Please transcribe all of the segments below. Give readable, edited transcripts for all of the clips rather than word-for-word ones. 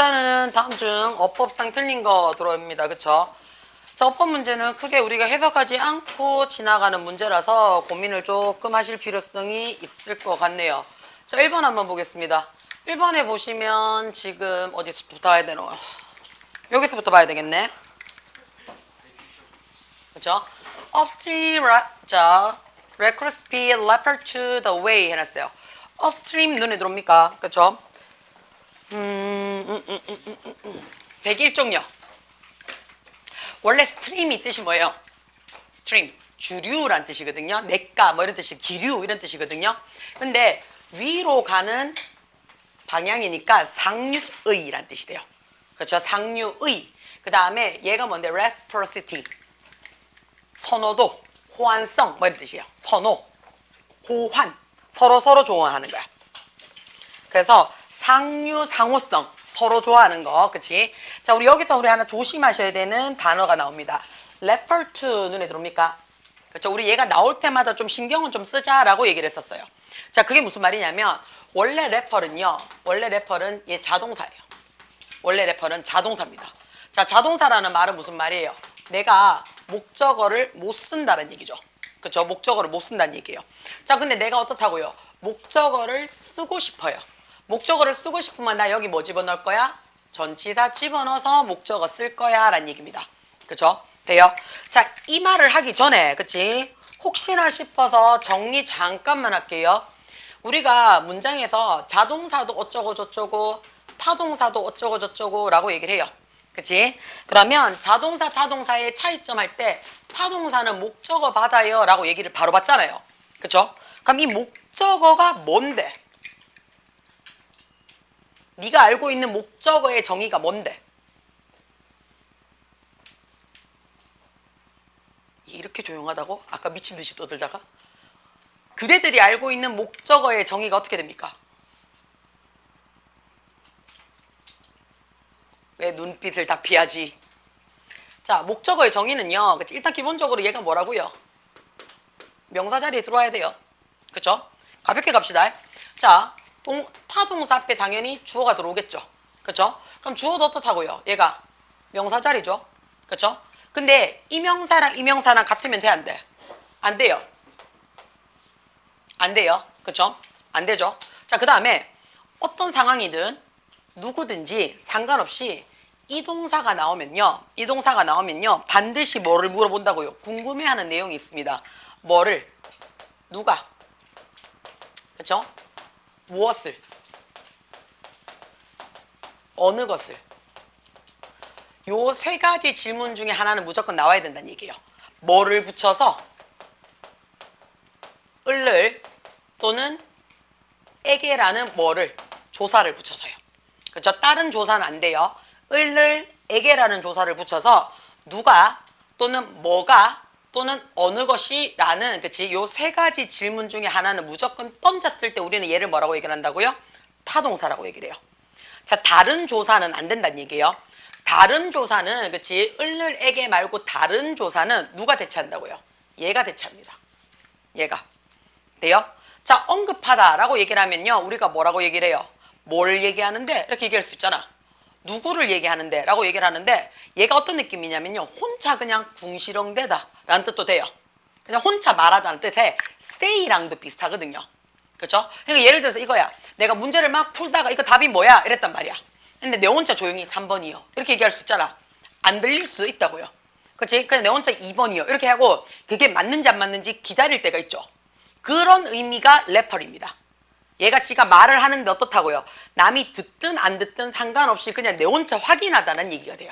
일단은 다음 중 어법상 틀린 거 들어옵니다. 그쵸? 자, 어법 문제는 크게 우리가 해석하지 않고 지나가는 문제라서 고민을 조금 하실 필요성이 있을 것 같네요. 자, 1번 한번 보겠습니다. 1번에 보시면 지금 어디서부터 봐야 되노? 여기서부터 봐야 되겠네. 그쵸? upstream, 자, reckless speed, leopard to the way 해놨어요. upstream 눈에 들어옵니까? 그쵸? 101종요. 원래 스트림이 뜻이 뭐예요? 스트림, 주류란 뜻이거든요. 냇가 뭐 이런 뜻이, 기류 이런 뜻이거든요. 근데 위로 가는 방향이니까 상류의란 뜻이 돼요. 그렇죠? 상류의. 그 다음에 얘가 뭔데? reciprocity. 선호도, 호환성 뭐 이런 뜻이에요. 선호, 호환. 서로 좋아하는 거야. 그래서 상류 상호성, 서로 좋아하는 거, 그치? 자, 우리 여기서 우리 하나 조심하셔야 되는 단어가 나옵니다. leopard to 눈에 들어옵니까? 그렇죠? 우리 얘가 나올 때마다 좀 신경은 좀 쓰자라고 얘기를 했었어요. 자, 그게 무슨 말이냐면 원래 래퍼는 얘 자동사예요. 원래 래퍼는 자동사입니다. 자, 자동사라는 말은 무슨 말이에요? 내가 목적어를 못 쓴다는 얘기죠. 그렇죠? 목적어를 못 쓴다는 얘기예요. 자, 근데 내가 어떻다고요? 목적어를 쓰고 싶어요. 목적어를 쓰고 싶으면 나 여기 뭐 집어넣을 거야? 전치사 집어넣어서 목적어 쓸 거야 라는 얘기입니다. 그쵸? 돼요? 자, 이 말을 하기 전에 그치? 혹시나 싶어서 정리 잠깐만 할게요. 우리가 문장에서 자동사도 어쩌고 저쩌고 타동사도 어쩌고 저쩌고 라고 얘기를 해요. 그치? 그러면 자동사 타동사의 차이점 할 때 타동사는 목적어 받아요 라고 얘기를 바로 받잖아요. 그쵸? 그럼 이 목적어가 뭔데? 네가 알고 있는 목적어의 정의가 뭔데? 이렇게 조용하다고? 아까 미친 듯이 떠들다가? 그대들이 알고 있는 목적어의 정의가 어떻게 됩니까? 왜 눈빛을 다 피하지? 자, 목적어의 정의는요. 그치? 일단 기본적으로 얘가 뭐라고요? 명사 자리에 들어와야 돼요. 그쵸? 가볍게 갑시다. 자, 타동사 앞에 당연히 주어가 들어오겠죠. 그쵸? 그럼 주어도 어떻다고요? 얘가 명사 자리죠. 그쵸? 근데 이명사랑 같으면 돼, 안 돼? 안 돼요. 안 돼요. 그쵸? 안 되죠. 자, 그 다음에 어떤 상황이든 누구든지 상관없이 이 동사가 나오면요. 반드시 뭐를 물어본다고요? 궁금해하는 내용이 있습니다. 뭐를? 누가? 그쵸? 무엇을? 어느 것을? 요 세 가지 질문 중에 하나는 무조건 나와야 된다는 얘기예요. 뭐를 붙여서 을을 또는 에게라는 뭐를 조사를 붙여서요. 그렇죠? 다른 조사는 안 돼요. 을을 에게라는 조사를 붙여서 누가 또는 뭐가 또는 어느 것이라는 그치? 요 세 가지 질문 중에 하나는 무조건 던졌을 때 우리는 얘를 뭐라고 얘기를 한다고요? 타동사라고 얘기를 해요. 자, 다른 조사는 안 된다는 얘기예요. 다른 조사는 그치? 을을 에게 말고 다른 조사는 누가 대체한다고요? 얘가 대체합니다. 얘가. 돼요? 자, 언급하다라고 얘기를 하면요. 우리가 뭐라고 얘기를 해요? 뭘 얘기하는데? 이렇게 얘기할 수 있잖아. 누구를 얘기하는데? 라고 얘기를 하는데 얘가 어떤 느낌이냐면요. 혼자 그냥 궁시렁대다 라는 뜻도 돼요. 그냥 혼자 말하다는 뜻에 stay랑도 비슷하거든요. 그렇죠? 그러니까 예를 들어서 이거야. 내가 문제를 막 풀다가 이거 답이 뭐야? 이랬단 말이야. 근데 내 혼자 조용히 3번이요. 이렇게 얘기할 수 있잖아. 안 들릴 수도 있다고요. 그렇지? 그냥 내 혼자 2번이요. 이렇게 하고 그게 맞는지 안 맞는지 기다릴 때가 있죠. 그런 의미가 레퍼입니다. 얘가 지가 말을 하는데 어떻다고요? 남이 듣든 안 듣든 상관없이 그냥 내 혼자 확인하다는 얘기가 돼요.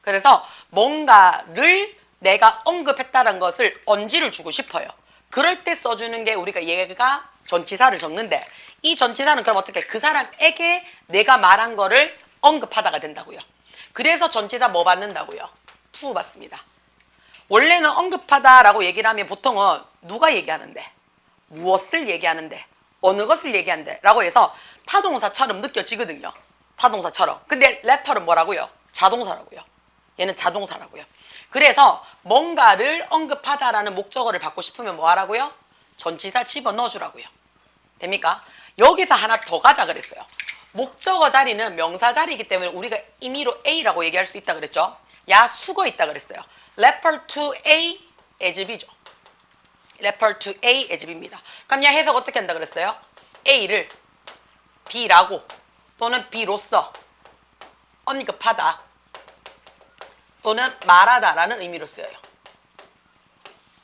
그래서 뭔가를 내가 언급했다는 것을 언지를 주고 싶어요. 그럴 때 써주는 게 우리가 얘가 전치사를 적는데 이 전치사는 그럼 어떻게 그 사람에게 내가 말한 거를 언급하다가 된다고요. 그래서 전치사 뭐 받는다고요? to 받습니다. 원래는 언급하다라고 얘기를 하면 보통은 누가 얘기하는데 무엇을 얘기하는데 어느 것을 얘기한대 라고 해서 타동사처럼 느껴지거든요. 타동사처럼. 근데 래퍼는 뭐라고요? 자동사라고요. 얘는 자동사라고요. 그래서 뭔가를 언급하다라는 목적어를 받고 싶으면 뭐 하라고요? 전치사 집어넣어주라고요. 됩니까? 여기서 하나 더 가자 그랬어요. 목적어 자리는 명사 자리이기 때문에 우리가 임의로 A라고 얘기할 수 있다 그랬죠. 야 수거 있다 그랬어요. refer to A as B죠. refer to A as B입니다. 그럼 야 해석 어떻게 한다 그랬어요? A를 B라고 또는 B로서 언급하다 또는 말하다라는 의미로 쓰여요.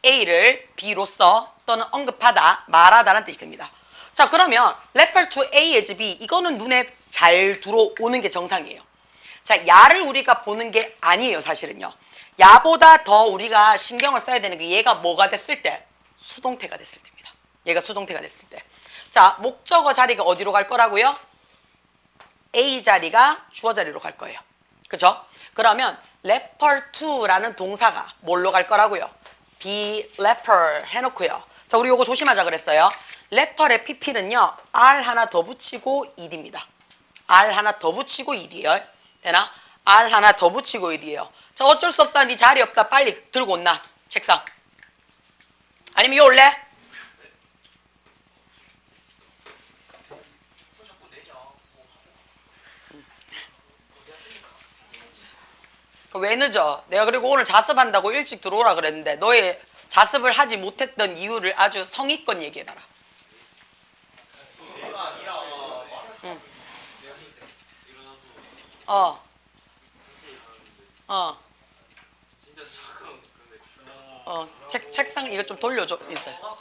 A를 B로서 또는 언급하다, 말하다라는 뜻이 됩니다. 자, 그러면 refer to A as B 이거는 눈에 잘 들어오는 게 정상이에요. 자, 야를 우리가 보는 게 아니에요, 사실은요. 야보다 더 우리가 신경을 써야 되는 게 얘가 뭐가 됐을 때? 수동태가 됐을 때입니다. 얘가 수동태가 됐을 때. 자, 목적어 자리가 어디로 갈 거라고요? A 자리가 주어 자리로 갈 거예요. 그죠? 그러면 refer to라는 동사가 뭘로 갈 거라고요? be refer 해놓고요. 자, 우리 요거 조심하자 그랬어요. refer의 pp는요, r 하나 더 붙이고 ed입니다. r 하나 더 붙이고 ed이에요. 되나? r 하나 더 붙이고 ed이에요. 자, 어쩔 수 없다. 네 자리 없다. 빨리 들고 온나? 책상. 아니면 요 올래? 왜 늦어? 내가 그리고 오늘 자습한다고 일찍 들어오라 그랬는데 너의 자습을 하지 못했던 이유를 아주 성의껏 얘기해봐라. 응. 책상 이거 좀 돌려줘. 있어.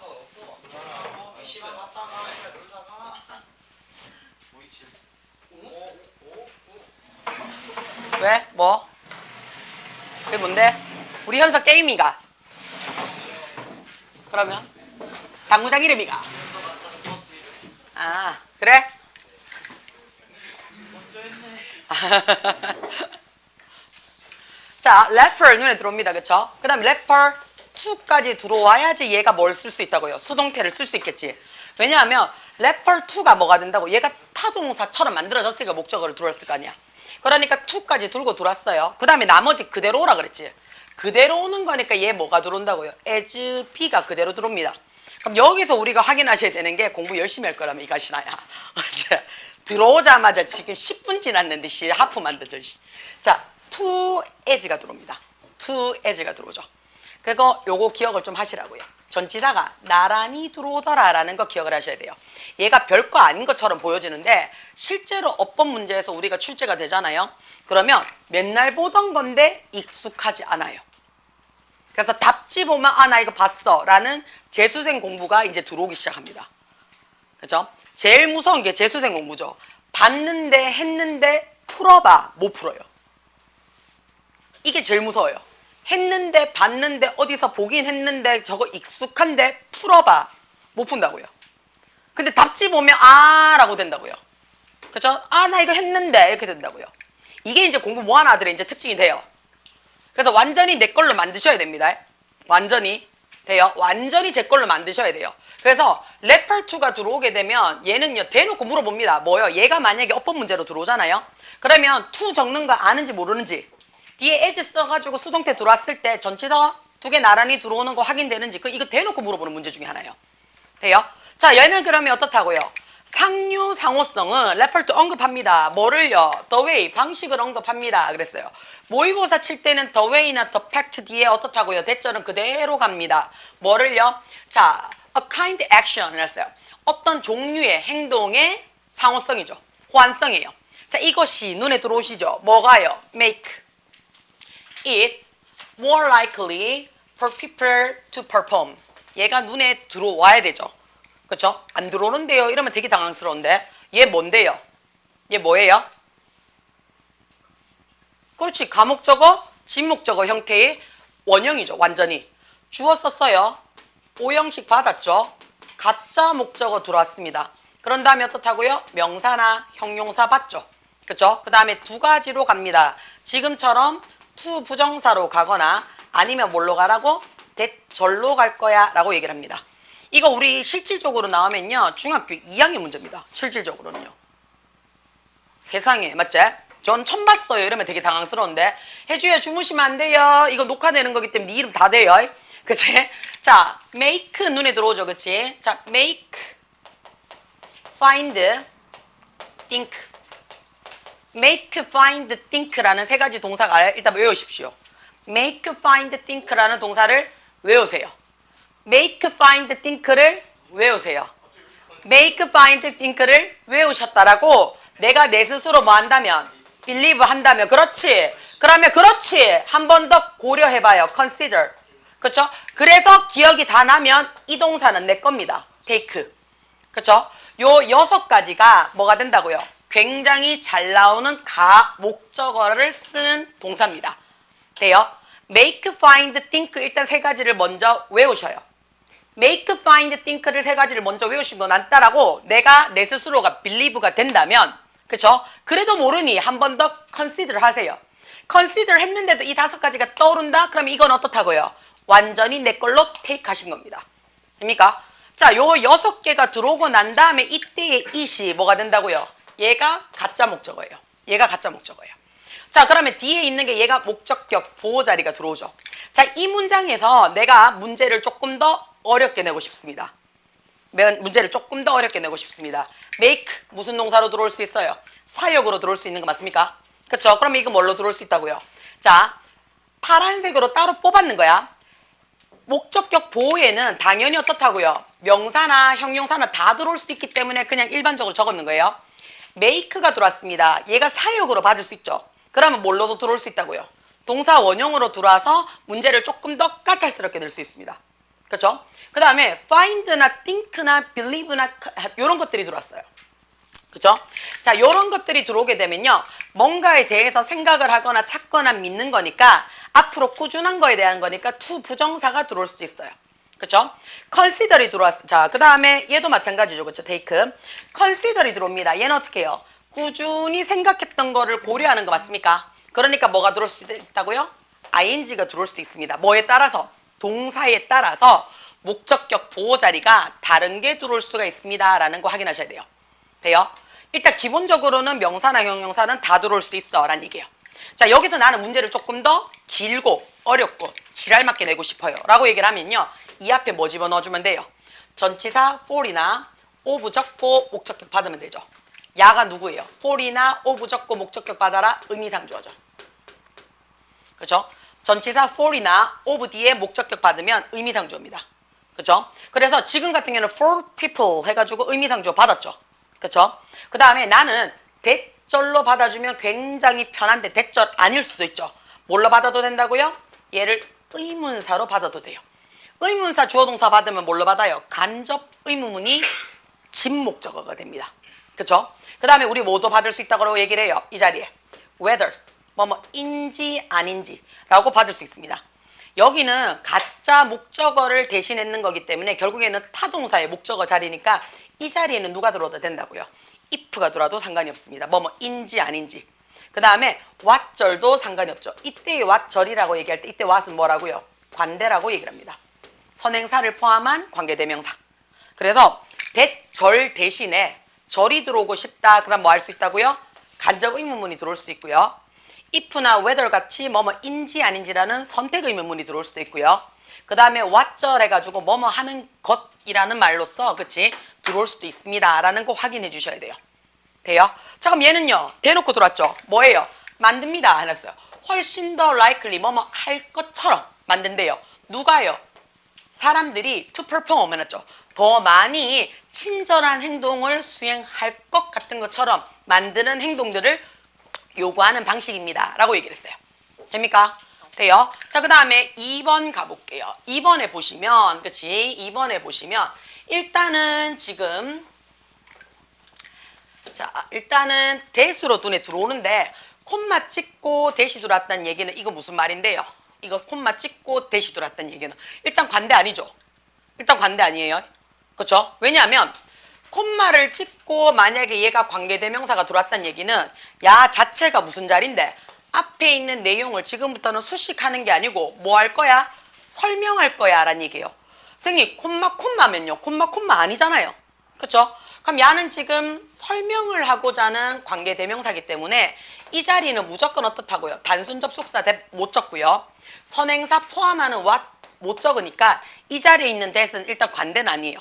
왜? 뭐? 그게 뭔데? 우리 현서 게임이가. 그러면? 당구장 이름이가. 아, 그래? 자, refer 눈에 들어옵니다. 그쵸? 그 다음 refer to까지 들어와야지 얘가 뭘 쓸 수 있다고요? 수동태를 쓸 수 있겠지. 왜냐하면 refer to가 뭐가 된다고? 얘가 타동사처럼 만들어졌으니까 목적어를 들어왔을 거 아니야. 그러니까 to까지 들고 들어왔어요. 그 다음에 나머지 그대로 오라 그랬지. 그대로 오는 거니까 얘 뭐가 들어온다고요? as B가 그대로 들어옵니다. 그럼 여기서 우리가 확인하셔야 되는 게 공부 열심히 할 거라면 이가시나야. 들어오자마자 지금 10분 지났는데 하프만 늦어. 자, to as가 들어옵니다. to as가 들어오죠. 그거 요거 기억을 좀 하시라고요. 전치사가 나란히 들어오더라라는 거 기억을 하셔야 돼요. 얘가 별거 아닌 것처럼 보여지는데 실제로 어법 문제에서 우리가 출제가 되잖아요. 그러면 맨날 보던 건데 익숙하지 않아요. 그래서 답지 보면 아 나 이거 봤어 라는 재수생 공부가 이제 들어오기 시작합니다. 그죠? 제일 무서운 게 재수생 공부죠. 봤는데 했는데 풀어봐 못 풀어요. 이게 제일 무서워요. 했는데 봤는데 어디서 보긴 했는데 저거 익숙한데 풀어봐 못 푼다고요. 근데 답지 보면 아 라고 된다고요. 그죠? 아 나 이거 했는데 이렇게 된다고요. 이게 이제 공부 뭐하는 아들의 이제 특징이 돼요. 그래서 완전히 내 걸로 만드셔야 됩니다. 완전히 돼요. 완전히 제 걸로 만드셔야 돼요. 그래서 refer to가 들어오게 되면 얘는요 대놓고 물어봅니다. 뭐요? 얘가 만약에 어법 문제로 들어오잖아요. 그러면 to 적는 거 아는지 모르는지 뒤에 as 써가지고 수동태 들어왔을 때 전치사 두 개 나란히 들어오는 거 확인되는지 이거 대놓고 물어보는 문제 중에 하나예요. 돼요? 자, 얘는 그러면 어떻다고요? 상류 상호성은 refer to 언급합니다. 뭐를요? the way 방식을 언급합니다. 그랬어요. 모의고사 칠 때는 the way나 the fact 뒤에 어떻다고요? 대절은 그대로 갑니다. 뭐를요? 자, a kind action 이랬어요. 어떤 종류의 행동의 상호성이죠. 호환성이에요. 자, 이것이 눈에 들어오시죠? 뭐가요? make it more likely for people to perform. 얘가 눈에 들어와야 되죠. 그렇죠? 안 들어오는데요. 이러면 되게 당황스러운데. 얘 뭔데요? 얘 뭐예요? 그렇지. 가목적어, 진목적어 형태의 원형이죠. 완전히. 주어 썼어요. 오형식 받았죠. 가짜 목적어 들어왔습니다. 그런 다음에 어떻다고요? 명사나 형용사 받죠. 그렇죠? 그 다음에 두 가지로 갑니다. 지금처럼 to 부정사로 가거나 아니면 뭘로 가라고? 대절로 갈 거야 라고 얘기를 합니다. 이거 우리 실질적으로 나오면요. 중학교 2학년 문제입니다. 실질적으로는요. 세상에 맞지? 전 처음 봤어요. 이러면 되게 당황스러운데 혜주야 주무시면 안 돼요. 이거 녹화되는 거기 때문에 네 이름 다 돼요. 그치? 자, make 눈에 들어오죠. 그치? 자, make, find, think make, find, think라는 세 가지 동사가 일단 외우십시오. make, find, think라는 동사를 외우세요. make, find, think를 외우세요. make, find, think를 외우셨다라고 내가 내 스스로 뭐 한다면 believe 한다면 그렇지. 그러면 그렇지. 한 번 더 고려해봐요. consider. 그렇죠? 그래서 기억이 다 나면 이 동사는 내 겁니다. take. 그렇죠? 요 6가지가 뭐가 된다고요? 굉장히 잘 나오는 목적어를 쓰는 동사입니다. 돼요? make, find, think 일단 세 가지를 먼저 외우셔요. make, find, think를 세 가지를 먼저 외우시고 난 따라고 내가 내 스스로가 believe가 된다면 그쵸? 그래도 모르니 한 번 더 consider 하세요. consider 했는데도 이 5가지가 떠오른다? 그럼 이건 어떻다고요? 완전히 내 걸로 take 하신 겁니다. 됩니까? 자, 요 6개가 들어오고 난 다음에 이때의 it이 뭐가 된다고요? 얘가 가짜 목적어예요. 얘가 가짜 목적어예요. 자, 그러면 뒤에 있는 게 얘가 목적격 보호 자리가 들어오죠. 자, 이 문장에서 내가 문제를 조금 더 어렵게 내고 싶습니다. 문제를 조금 더 어렵게 내고 싶습니다. make 무슨 동사로 들어올 수 있어요? 사역으로 들어올 수 있는 거 맞습니까? 그렇죠? 그럼 이거 뭘로 들어올 수 있다고요? 자, 파란색으로 따로 뽑았는 거야. 목적격 보호에는 당연히 어떻다고요? 명사나 형용사나 다 들어올 수 있기 때문에 그냥 일반적으로 적었는 거예요. make가 들어왔습니다. 얘가 사역으로 받을 수 있죠. 그러면 뭘로도 들어올 수 있다고요? 동사 원형으로 들어와서 문제를 조금 더 까탈스럽게 낼 수 있습니다. 그렇죠? 그 다음에 find나 think나 believe나 이런 것들이 들어왔어요. 그렇죠? 자, 이런 것들이 들어오게 되면요. 뭔가에 대해서 생각을 하거나 찾거나 믿는 거니까 앞으로 꾸준한 거에 대한 거니까 to 부정사가 들어올 수도 있어요. 그렇죠? consider이 들어왔어. 자, 그 다음에 얘도 마찬가지죠. 그렇죠? take. consider이 들어옵니다. 얘는 어떻게 해요? 꾸준히 생각했던 거를 고려하는 거 맞습니까? 그러니까 뭐가 들어올 수도 있다고요? ing가 들어올 수도 있습니다. 뭐에 따라서? 동사에 따라서 목적격 보호 자리가 다른 게 들어올 수가 있습니다. 라는 거 확인하셔야 돼요. 돼요? 일단 기본적으로는 명사나 형용사는 다 들어올 수 있어 라는 얘기예요. 자, 여기서 나는 문제를 조금 더 길고 어렵고 지랄맞게 내고 싶어요 라고 얘기를 하면요. 이 앞에 뭐 집어넣어주면 돼요? 전치사 for이나 of 적고 목적격 받으면 되죠. 야가 누구예요? for이나 of 적고 목적격 받아라 의미상 주어죠. 그렇죠? 전치사 for이나 of 뒤에 목적격 받으면 의미상 주어입니다. 그렇죠? 그래서 지금 같은 경우는 for people 해가지고 의미상 주어 받았죠. 그렇죠? 그 다음에 나는 대절로 받아주면 굉장히 편한데 대절 아닐 수도 있죠. 뭘로 받아도 된다고요? 얘를 의문사로 받아도 돼요. 의문사 주어동사 받으면 뭘로 받아요? 간접 의문문이 진목적어가 됩니다. 그렇죠? 그 다음에 우리 뭐도 받을 수 있다고 얘기를 해요. 이 자리에 whether 뭐뭐인지 아닌지 라고 받을 수 있습니다. 여기는 가짜 목적어를 대신했는 거기 때문에 결국에는 타동사의 목적어 자리니까 이 자리에는 누가 들어도 된다고요? if가 들어도 상관이 없습니다. 뭐뭐인지 아닌지. 그 다음에 what절도 상관이 없죠. 이때의 what절이라고 얘기할 때 이때 what은 뭐라고요? 관대라고 얘기를 합니다. 선행사를 포함한 관계대명사. 그래서 대절 대신에 절이 들어오고 싶다. 그럼 뭐 할 수 있다고요? 간접 의문문이 들어올 수도 있고요. if나 whether 같이 뭐뭐인지 아닌지라는 선택 의문문이 들어올 수도 있고요. 그 다음에 what절 해가지고 뭐뭐 하는 것이라는 말로써 그치 들어올 수도 있습니다 라는 거 확인해 주셔야 돼요. 돼요? 자, 그럼 얘는요 대놓고 들어왔죠. 뭐예요? 만듭니다 해놨어요. 훨씬 더 likely 뭐뭐 할 것처럼 만든대요. 누가요? 사람들이 to perform 해놨죠. 더 많이 친절한 행동을 수행할 것 같은 것처럼 만드는 행동들을 요구하는 방식입니다 라고 얘기를 했어요. 됩니까? 돼요? 자, 그 다음에 2번 가볼게요. 2번에 보시면 그치? 2번에 보시면 일단은 지금 자, 일단은 대수로 눈에 들어오는데 콤마 찍고 대시 들어왔다는 얘기는 이거 무슨 말인데요? 이거 콤마 찍고 대시 들어왔다는 얘기는 일단 관대 아니죠? 일단 관대 아니에요? 그렇죠? 왜냐하면 콤마를 찍고 만약에 얘가 관계대명사가 들어왔다는 얘기는 야 자체가 무슨 자리인데 앞에 있는 내용을 지금부터는 수식하는 게 아니고 뭐 할 거야? 설명할 거야 라는 얘기예요. 선생님 콤마면요 콤마 아니잖아요. 그렇죠? 그럼 야는 지금 설명을 하고자 하는 관계대명사이기 때문에 이 자리는 무조건 어떻다고요? 단순 접속사 못 적고요. 선행사 포함하는 what 못 적으니까 이 자리에 있는 that은 일단 관대는 아니에요.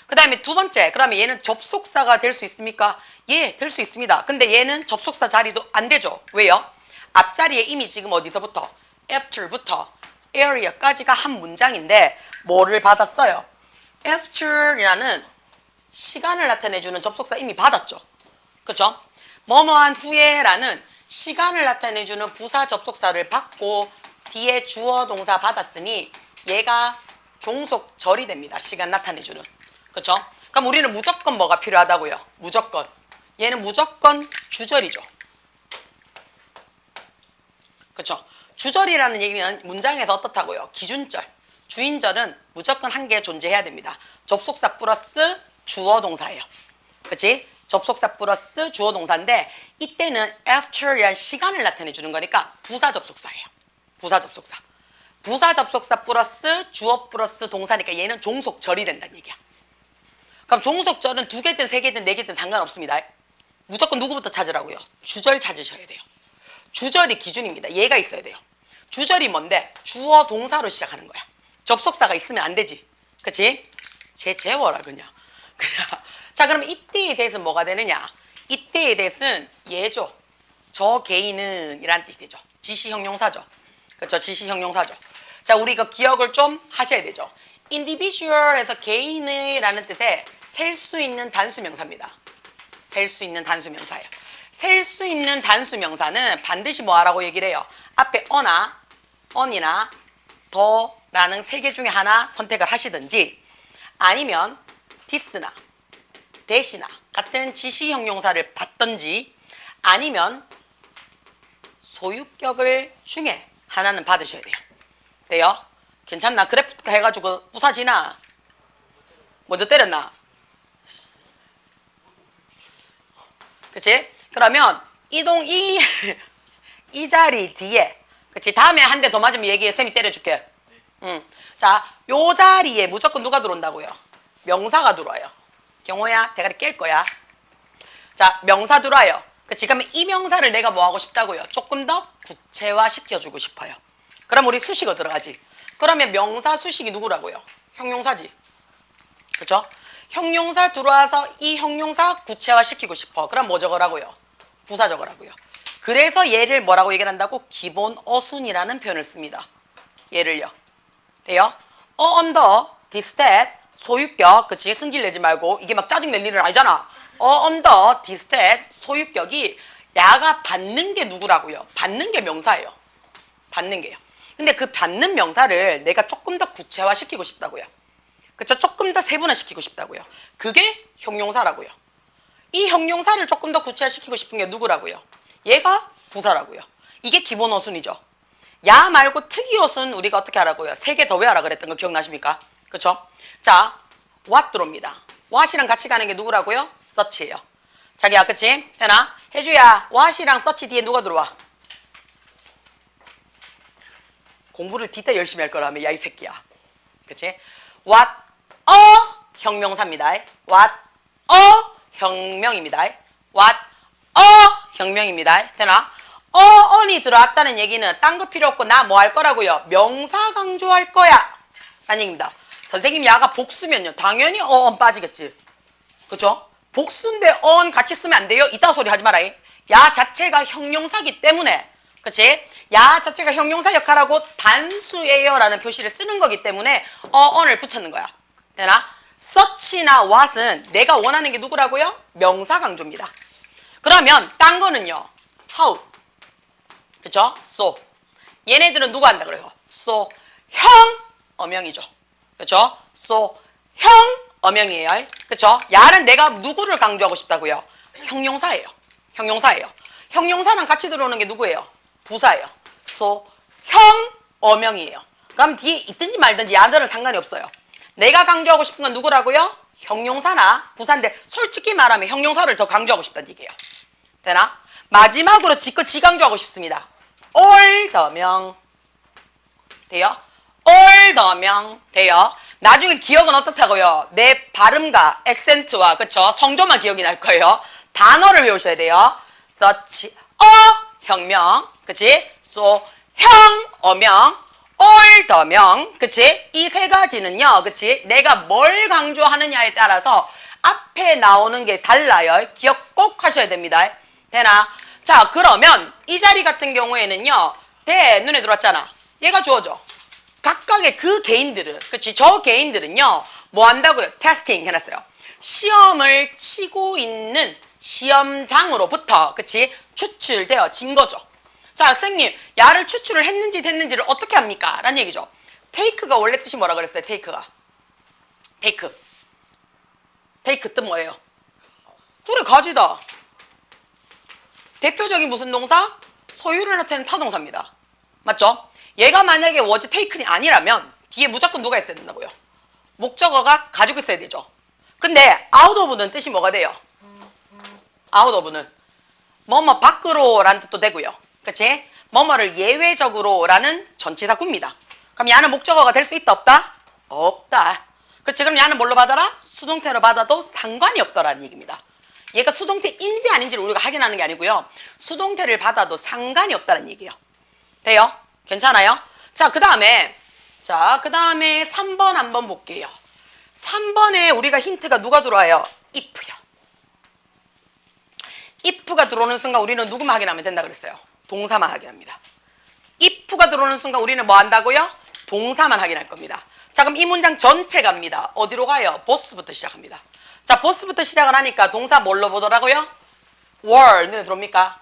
그 다음에 두 번째, 그러면 얘는 접속사가 될 수 있습니까? 예, 될 수 있습니다. 근데 얘는 접속사 자리도 안 되죠. 왜요? 앞자리에 이미 지금 어디서부터? after부터 area까지가 한 문장인데 뭐를 받았어요? after이라는 시간을 나타내주는 접속사 이미 받았죠. 그쵸? 뭐뭐한 후에라는 시간을 나타내주는 부사 접속사를 받고 뒤에 주어 동사 받았으니 얘가 종속절이 됩니다. 시간 나타내주는. 그쵸? 그럼 우리는 무조건 뭐가 필요하다고요? 무조건. 얘는 무조건 주절이죠. 그쵸? 주절이라는 얘기는 문장에서 어떻다고요? 기준절. 주인절은 무조건 한 개 존재해야 됩니다. 접속사 플러스 주어 동사예요. 그치? 접속사 플러스 주어 동사인데 이때는 after이란 시간을 나타내 주는 거니까 부사 접속사예요. 부사 접속사. 부사 접속사 플러스 주어 플러스 동사니까 얘는 종속절이 된다는 얘기야. 그럼 종속절은 두 개든 세 개든 네 개든 상관없습니다. 무조건 누구부터 찾으라고요? 주절 찾으셔야 돼요. 주절이 기준입니다. 얘가 있어야 돼요. 주절이 뭔데? 주어 동사로 시작하는 거야. 접속사가 있으면 안 되지. 그치? 재워라 그냥. 자, 그럼 이때에 대해서는 뭐가 되느냐? 이때에 대해서는 얘죠. 저 개인은 이란 뜻이 되죠. 지시형용사죠. 그렇죠? 지시형용사죠. 자, 우리 이거 기억을 좀 하셔야 되죠. individual에서 개인의 라는 뜻의 셀 수 있는 단수명사입니다. 셀 수 있는 단수명사예요. 셀 수 있는 단수명사는 반드시 뭐 하라고 얘기를 해요? 앞에 어나, on이나 더라는 세 개 중에 하나 선택을 하시든지 아니면 this나 that이나 같은 지시형용사를 받든지 아니면 소유격을 중에 하나는 받으셔야 돼요. 돼요? 괜찮나? 그래프트 해가지고 부사지나? 먼저 때렸나? 그치? 그러면 이 자리 뒤에 그치? 다음에 한 대 더 맞으면 얘기해. 쌤이 때려줄게. 자, 요 자리에 무조건 누가 들어온다고요? 명사가 들어와요. 경호야, 대가리 깰 거야. 자, 명사 들어와요. 그치? 그러면 이 명사를 내가 뭐 하고 싶다고요? 조금 더 구체화 시켜주고 싶어요. 그럼 우리 수식어 들어가지. 그러면 명사 수식이 누구라고요? 형용사지. 그쵸? 형용사 들어와서 이 형용사 구체화 시키고 싶어. 그럼 뭐 적으라고요? 부사 적으라고요. 그래서 얘를 뭐라고 얘기를 한다고? 기본 어순이라는 표현을 씁니다. 얘를요. 돼요? 언더, this, that, 소유격, 그치? 승질 내지 말고 이게 막 짜증낼 일은 아니잖아. 언더, this, that, 소유격이 야가 받는 게 누구라고요? 받는 게 명사예요. 받는 게요. 근데 그 받는 명사를 내가 조금 더 구체화 시키고 싶다고요. 그쵸? 조금 더 세분화 시키고 싶다고요. 그게 형용사라고요. 이 형용사를 조금 더 구체화 시키고 싶은 게 누구라고요? 얘가 부사라고요. 이게 기본 어순이죠. 야 말고 특이 어순 우리가 어떻게 하라고요? 세 개 더 외워라 그랬던 거 기억나십니까? 그쵸? 자, what 들어옵니다. what이랑 같이 가는 게 누구라고요? such예요. 자기야, 그치? 되나? 혜주야, what이랑 such 뒤에 누가 들어와? 공부를 뒤때 열심히 할 거라며, 야 이 새끼야. 그치? what, 형명사입니다. what, 혁명입니다. what, 혁명입니다. 되나? on이 들어왔다는 얘기는 딴 거 필요 없고 나 뭐 할 거라고요? 명사 강조할 거야. 라는 얘기입니다. 선생님 야가 복수면요. 당연히 빠지겠지. 그쵸? 복수인데 같이 쓰면 안 돼요? 이따 소리 하지 마라. 야 자체가 형용사기 때문에 그치? 야 자체가 형용사 역할하고 단수예요 라는 표시를 쓰는 거기 때문에 on을 붙였는 거야. 되나? such나 what은 내가 원하는 게 누구라고요? 명사 강조입니다. 그러면 딴 거는요. how. 그쵸? so. 얘네들은 누가 한다 그래요? so. 형 어명이죠. 그쵸? so. 형 어명이에요. 그쵸? 야는 내가 누구를 강조하고 싶다고요? 형용사예요. 형용사예요. 형용사랑 같이 들어오는 게 누구예요? 부사예요. so. 형 어명이에요. 그럼 뒤에 있든지 말든지 야들은 상관이 없어요. 내가 강조하고 싶은 건 누구라고요? 형용사나 부사인데 솔직히 말하면 형용사를 더 강조하고 싶다는 얘기예요. 되나? 마지막으로 지 강조하고 싶습니다. 올더명 돼요? 올더명 돼요? 나중에 기억은 어떻다고요? 내 발음과 액센트와 그쵸? 성조만 기억이 날 거예요. 단어를 외우셔야 돼요. such, 혁명 그치? so, 형, 어명 older면, 그치? 이 세 가지는요, 그치? 내가 뭘 강조하느냐에 따라서 앞에 나오는 게 달라요. 기억 꼭 하셔야 됩니다. 되나? 자, 그러면 이 자리 같은 경우에는요, 눈에 들어왔잖아. 얘가 주어져. 각각의 그 개인들은, 그치? 저 개인들은요, 뭐 한다고요? 테스팅 해놨어요. 시험을 치고 있는 시험장으로부터, 그치? 추출되어진 거죠. 자, 선생님, 야를 추출을 했는지 됐는지를 어떻게 합니까? 라는 얘기죠. 테이크가 원래 뜻이 뭐라 그랬어요? 테이크가. 테이크 뜻 뭐예요? 그래, 가지다. 대표적인 무슨 동사? 소유를 나타내는 타동사입니다. 맞죠? 얘가 만약에 was taken이 아니라면 뒤에 무조건 누가 있어야 된다고요? 목적어가 가지고 있어야 되죠. 근데 out of는 뜻이 뭐가 돼요? out of는 뭐뭐 밖으로라는 뜻도 되고요. 그치? 뭐뭐를 예외적으로라는 전치사구입니다. 그럼 야는 목적어가 될 수 있다 없다? 없다. 그치? 그럼 야는 뭘로 받아라? 수동태로 받아도 상관이 없다라는 얘기입니다. 얘가 수동태인지 아닌지를 우리가 확인하는 게 아니고요. 수동태를 받아도 상관이 없다는 얘기예요. 돼요? 괜찮아요? 자, 그 다음에 3번 한번 볼게요. 3번에 우리가 힌트가 누가 들어와요? if요. if가 들어오는 순간 우리는 누구만 확인하면 된다 그랬어요? 동사만 확인합니다. if가 들어오는 순간 우리는 뭐 한다고요? 동사만 확인할 겁니다. 자, 그럼 이 문장 전체 갑니다. 어디로 가요? boss부터 시작합니다. 자, boss부터 시작을 하니까 동사 뭘로 보더라고요? were 눈에 들어옵니까?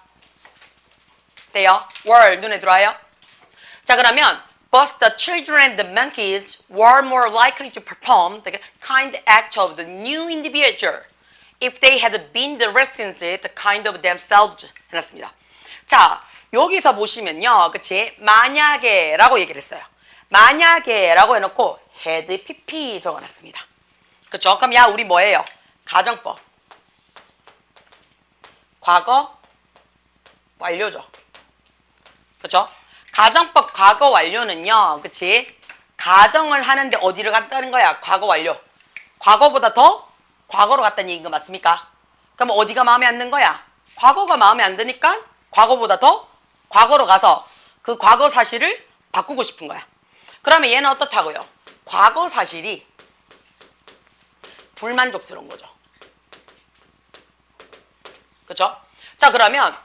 돼요? were 눈에 들어와요? 자, 그러면 Both the children and the monkeys were more likely to perform the kind act of the new individual if they had been the residents the kind of themselves 해놨습니다. 자, 여기서 보시면요, 그치? 만약에라고 얘기를 했어요. 만약에라고 해놓고 had pp 적어놨습니다. 그쵸? 그럼 야, 우리 뭐예요? 가정법. 과거 완료죠. 그쵸? 가정법 과거 완료는요, 그치? 가정을 하는데 어디를 갔다는 거야? 과거 완료. 과거보다 더 과거로 갔다는 얘기인 거 맞습니까? 그럼 어디가 마음에 안 든 거야? 과거가 마음에 안 드니까 과거보다 더 과거로 가서 그 과거 사실을 바꾸고 싶은 거야. 그러면 얘는 어떻다고요? 과거 사실이 불만족스러운 거죠. 그쵸? 자, 그러면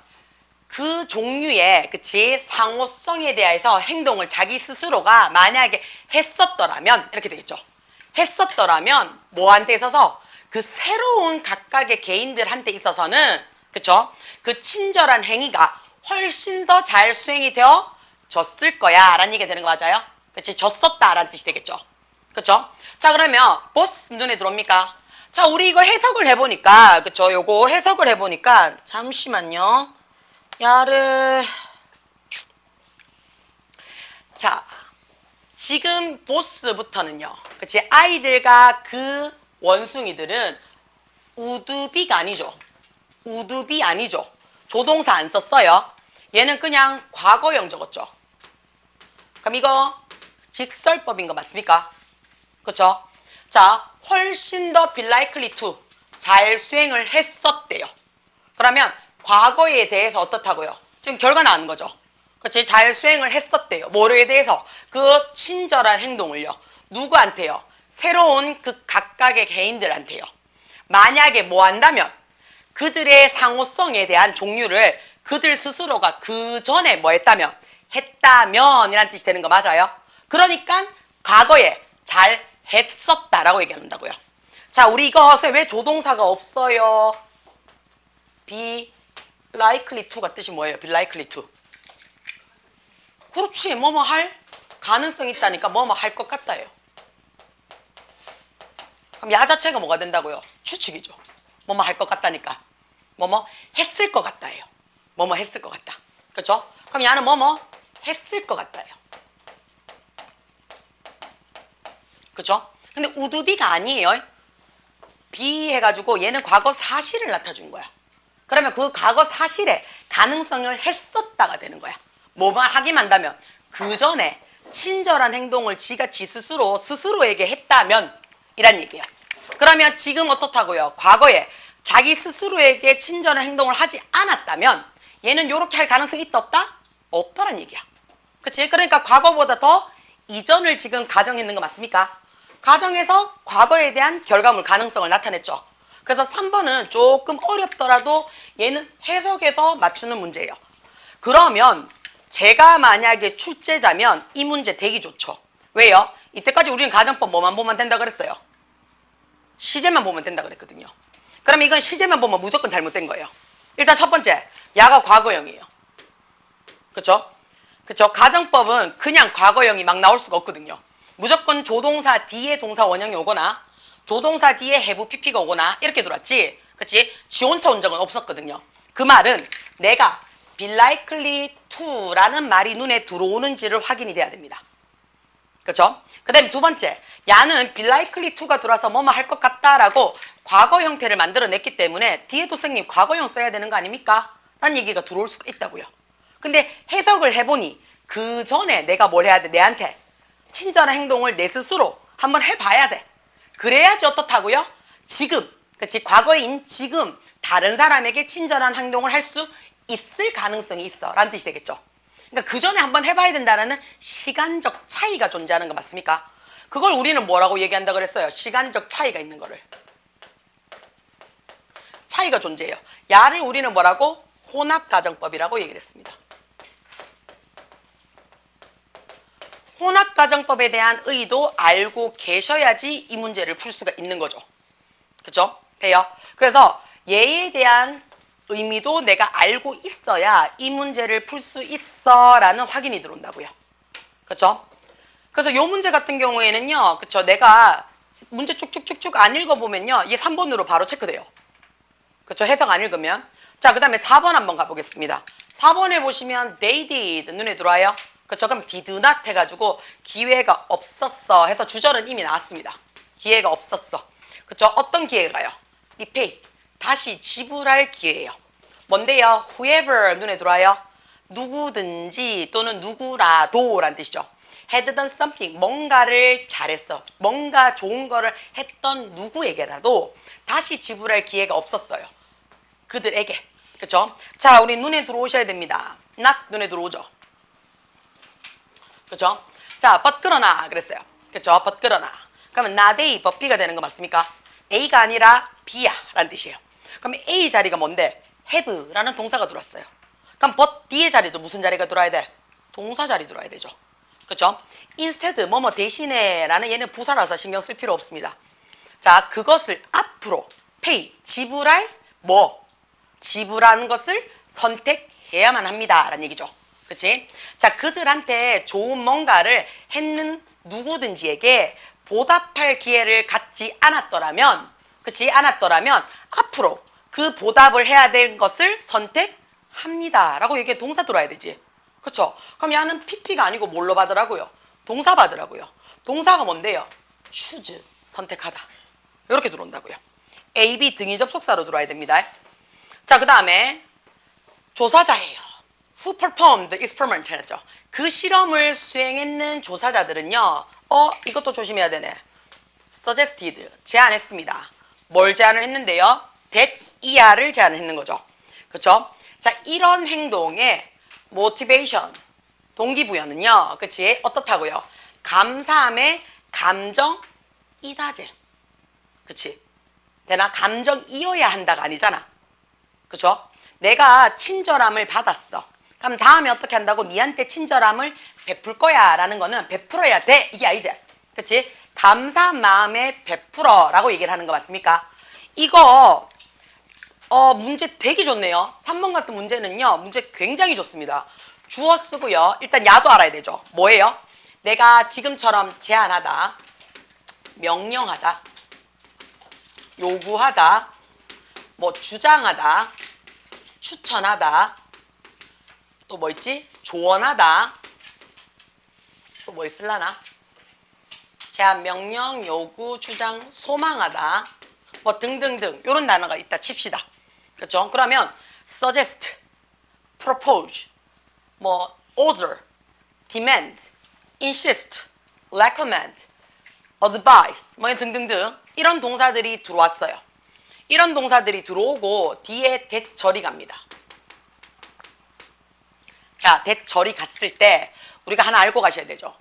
그 종류의, 그치, 상호성에 대해서 행동을 자기 스스로가 만약에 했었더라면 이렇게 되겠죠. 했었더라면 뭐한테 있어서 그 새로운 각각의 개인들한테 있어서는, 그쵸, 그 친절한 행위가 훨씬 더 잘 수행이 되어졌을 거야 라는 얘기가 되는 거 맞아요? 그치, 졌었다 라는 뜻이 되겠죠. 그쵸? 자, 그러면 보스 눈에 들어옵니까? 자, 우리 이거 해석을 해보니까, 그쵸, 요거 해석을 해보니까, 잠시만요. 야를, 자, 지금 보스부터는요, 그치, 아이들과 그 원숭이들은 우두비가 아니죠. 우두비 아니죠. 조동사 안 썼어요. 얘는 그냥 과거형 적었죠. 그럼 이거 직설법인 거 맞습니까? 그쵸? 자, 훨씬 더 be likely to 잘 수행을 했었대요. 그러면 과거에 대해서 어떻다고요? 지금 결과 나온 거죠. 그치? 잘 수행을 했었대요. 뭐에 대해서? 그 친절한 행동을요. 누구한테요? 새로운 그 각각의 개인들한테요. 만약에 뭐 한다면 그들의 상호성에 대한 종류를 그들 스스로가 그 전에 뭐 했다면 이란 뜻이 되는 거 맞아요? 그러니까 과거에 잘 했었다라고 얘기한다고요. 자, 우리 이것에 왜 조동사가 없어요? be likely to가 뜻이 뭐예요? be likely to. 그렇지. 뭐뭐 할 가능성이 있다니까 뭐뭐 할 것 같다예요. 그럼 야 자체가 뭐가 된다고요? 추측이죠. 뭐뭐 할 것 같다니까. 뭐뭐 했을 것 같다예요. 뭐뭐 했을 것 같다. 그렇죠? 그럼 야는 뭐뭐 했을 것 같다예요. 그렇죠? 근데 우두비가 아니에요. be 해가지고 얘는 과거 사실을 나타준 거야. 그러면 그 과거 사실에 가능성을 했었다가 되는 거야. 뭐만 하기만 한다면 그 전에 친절한 행동을 지가 지 스스로에게 했다면 이란 얘기예요. 그러면 지금 어떻다고요? 과거에 자기 스스로에게 친절한 행동을 하지 않았다면 얘는 이렇게 할 가능성이 있다 없다? 없다란 얘기야. 그치? 그러니까 과거보다 더 이전을 지금 가정했는 거 맞습니까? 가정해서 과거에 대한 결과물 가능성을 나타냈죠. 그래서 3번은 조금 어렵더라도 얘는 해석해서 맞추는 문제예요. 그러면 제가 만약에 출제자면 이 문제 되기 좋죠. 왜요? 이때까지 우리는 가정법 뭐만 보면 된다 그랬어요? 시제만 보면 된다 그랬거든요. 그러면 이건 시제만 보면 무조건 잘못된 거예요. 일단 첫 번째, 야가 과거형이에요. 그렇죠? 그렇죠? 가정법은 그냥 과거형이 막 나올 수가 없거든요. 무조건 조동사 뒤에 동사 원형이 오거나 조동사 뒤에 have pp가 오거나 이렇게 들어왔지. 그렇지? 지원차 온적은 없었거든요. 그 말은 내가 be likely to라는 말이 눈에 들어오는지를 확인이 돼야 됩니다. 그렇죠? 그 다음에 두 번째, 야는 be likely to가 들어와서 뭐뭐 할 것 같다라고 과거 형태를 만들어냈기 때문에 뒤에도 선생님 과거형 써야 되는 거 아닙니까? 라는 얘기가 들어올 수가 있다고요. 근데 해석을 해보니 그 전에 내가 뭘 해야 돼? 내한테 친절한 행동을 내 스스로 한번 해봐야 돼. 그래야지 어떻다고요? 지금, 그치? 과거인 지금 다른 사람에게 친절한 행동을 할 수 있을 가능성이 있어 라는 뜻이 되겠죠. 그러니까 그 전에 한번 해봐야 된다는 시간적 차이가 존재하는 거 맞습니까? 그걸 우리는 뭐라고 얘기한다 그랬어요? 시간적 차이가 있는 거를. 차이가 존재해요. 야를 우리는 뭐라고? 혼합가정법이라고 얘기를 했습니다. 혼합가정법에 대한 의도 알고 계셔야지 이 문제를 풀 수가 있는 거죠. 그죠? 돼요? 그래서 얘에 대한 의미도 내가 알고 있어야 이 문제를 풀 수 있어 라는 확인이 들어온다고요. 그렇죠? 그래서 이 문제 같은 경우에는요. 그렇죠? 내가 문제 쭉쭉쭉쭉 안 읽어보면요. 이게 3번으로 바로 체크돼요. 그렇죠? 해석 안 읽으면. 자, 그 다음에 4번 한번 가보겠습니다. 4번에 보시면 they did 눈에 들어와요. 그렇죠? 그럼 did not 해가지고 기회가 없었어 해서 주절은 이미 나왔습니다. 기회가 없었어. 그렇죠? 어떤 기회가요? repay. 다시 지불할 기회예요. 뭔데요? whoever 눈에 들어와요. 누구든지 또는 누구라도 라는 뜻이죠. had done something 뭔가를 잘했어. 뭔가 좋은 거를 했던 누구에게라도 다시 지불할 기회가 없었어요. 그들에게. 그렇죠? 자, 우리 눈에 들어오셔야 됩니다. not 눈에 들어오죠. 그렇죠? 자, but 그러나 그랬어요. 그렇죠? but 그러나. 그러면 not A, but B가 되는 거 맞습니까? A가 아니라 B야 라는 뜻이에요. 그럼 A 자리가 뭔데? have라는 동사가 들어왔어요. 그럼 but D의 자리도 무슨 자리가 들어와야 돼? 동사 자리 들어와야 되죠. 그렇죠? instead 뭐뭐 대신에 라는 얘는 부사라서 신경 쓸 필요 없습니다. 자, 그것을 앞으로 pay 지불할 뭐? 지불하는 것을 선택해야만 합니다 라는 얘기죠. 그치? 자, 그들한테 좋은 뭔가를 했는 누구든지에게 보답할 기회를 갖지 않았더라면, 그치? 않았더라면 앞으로 그 보답을 해야 될 것을 선택합니다 라고 이게 동사 들어야 되지. 그쵸? 그럼 야는 PP가 아니고 뭘로 받으라고요? 동사 받으라고요. 동사가 뭔데요? choose, 선택하다. 이렇게 들어온다고요. A, B 등위 접속사로 들어와야 됩니다. 자, 그 다음에 조사자예요. Who performed the experiment 했죠. 그 실험을 수행했는 조사자들은요. 이것도 조심해야 되네. suggested, 제안했습니다. 뭘 제안을 했는데요? that 이하를 제안했는 거죠. 그렇죠? 자, 이런 행동의 motivation, 동기부여는요. 그치? 어떻다고요? 감사함의 감정이다제. 그치? 되나? 감정이어야 한다가 아니잖아. 그쵸? 내가 친절함을 받았어. 그럼 다음에 어떻게 한다고? 니한테 친절함을 베풀 거야 라는 거는 베풀어야 돼. 이게 아니지. 그치? 감사한 마음에 베풀어 라고 얘기를 하는 거 맞습니까? 이거 문제 되게 좋네요. 3번 같은 문제는요. 문제 굉장히 좋습니다. 주어 쓰고요. 일단 야도 알아야 되죠. 뭐예요? 내가 지금처럼 제안하다, 명령하다, 요구하다, 뭐 주장하다, 추천하다, 또 뭐 있지? 조언하다, 또 뭐 있을라나? 제안, 명령, 요구, 주장, 소망하다, 뭐 등등등 이런 단어가 있다 칩시다. 그렇죠? 그러면 suggest, propose, 뭐 order, demand, insist, recommend, advise, 뭐 등등등 이런 동사들이 들어왔어요. 이런 동사들이 들어오고 뒤에 대절이 갑니다. 자, 대절이 갔을 때 우리가 하나 알고 가셔야 되죠.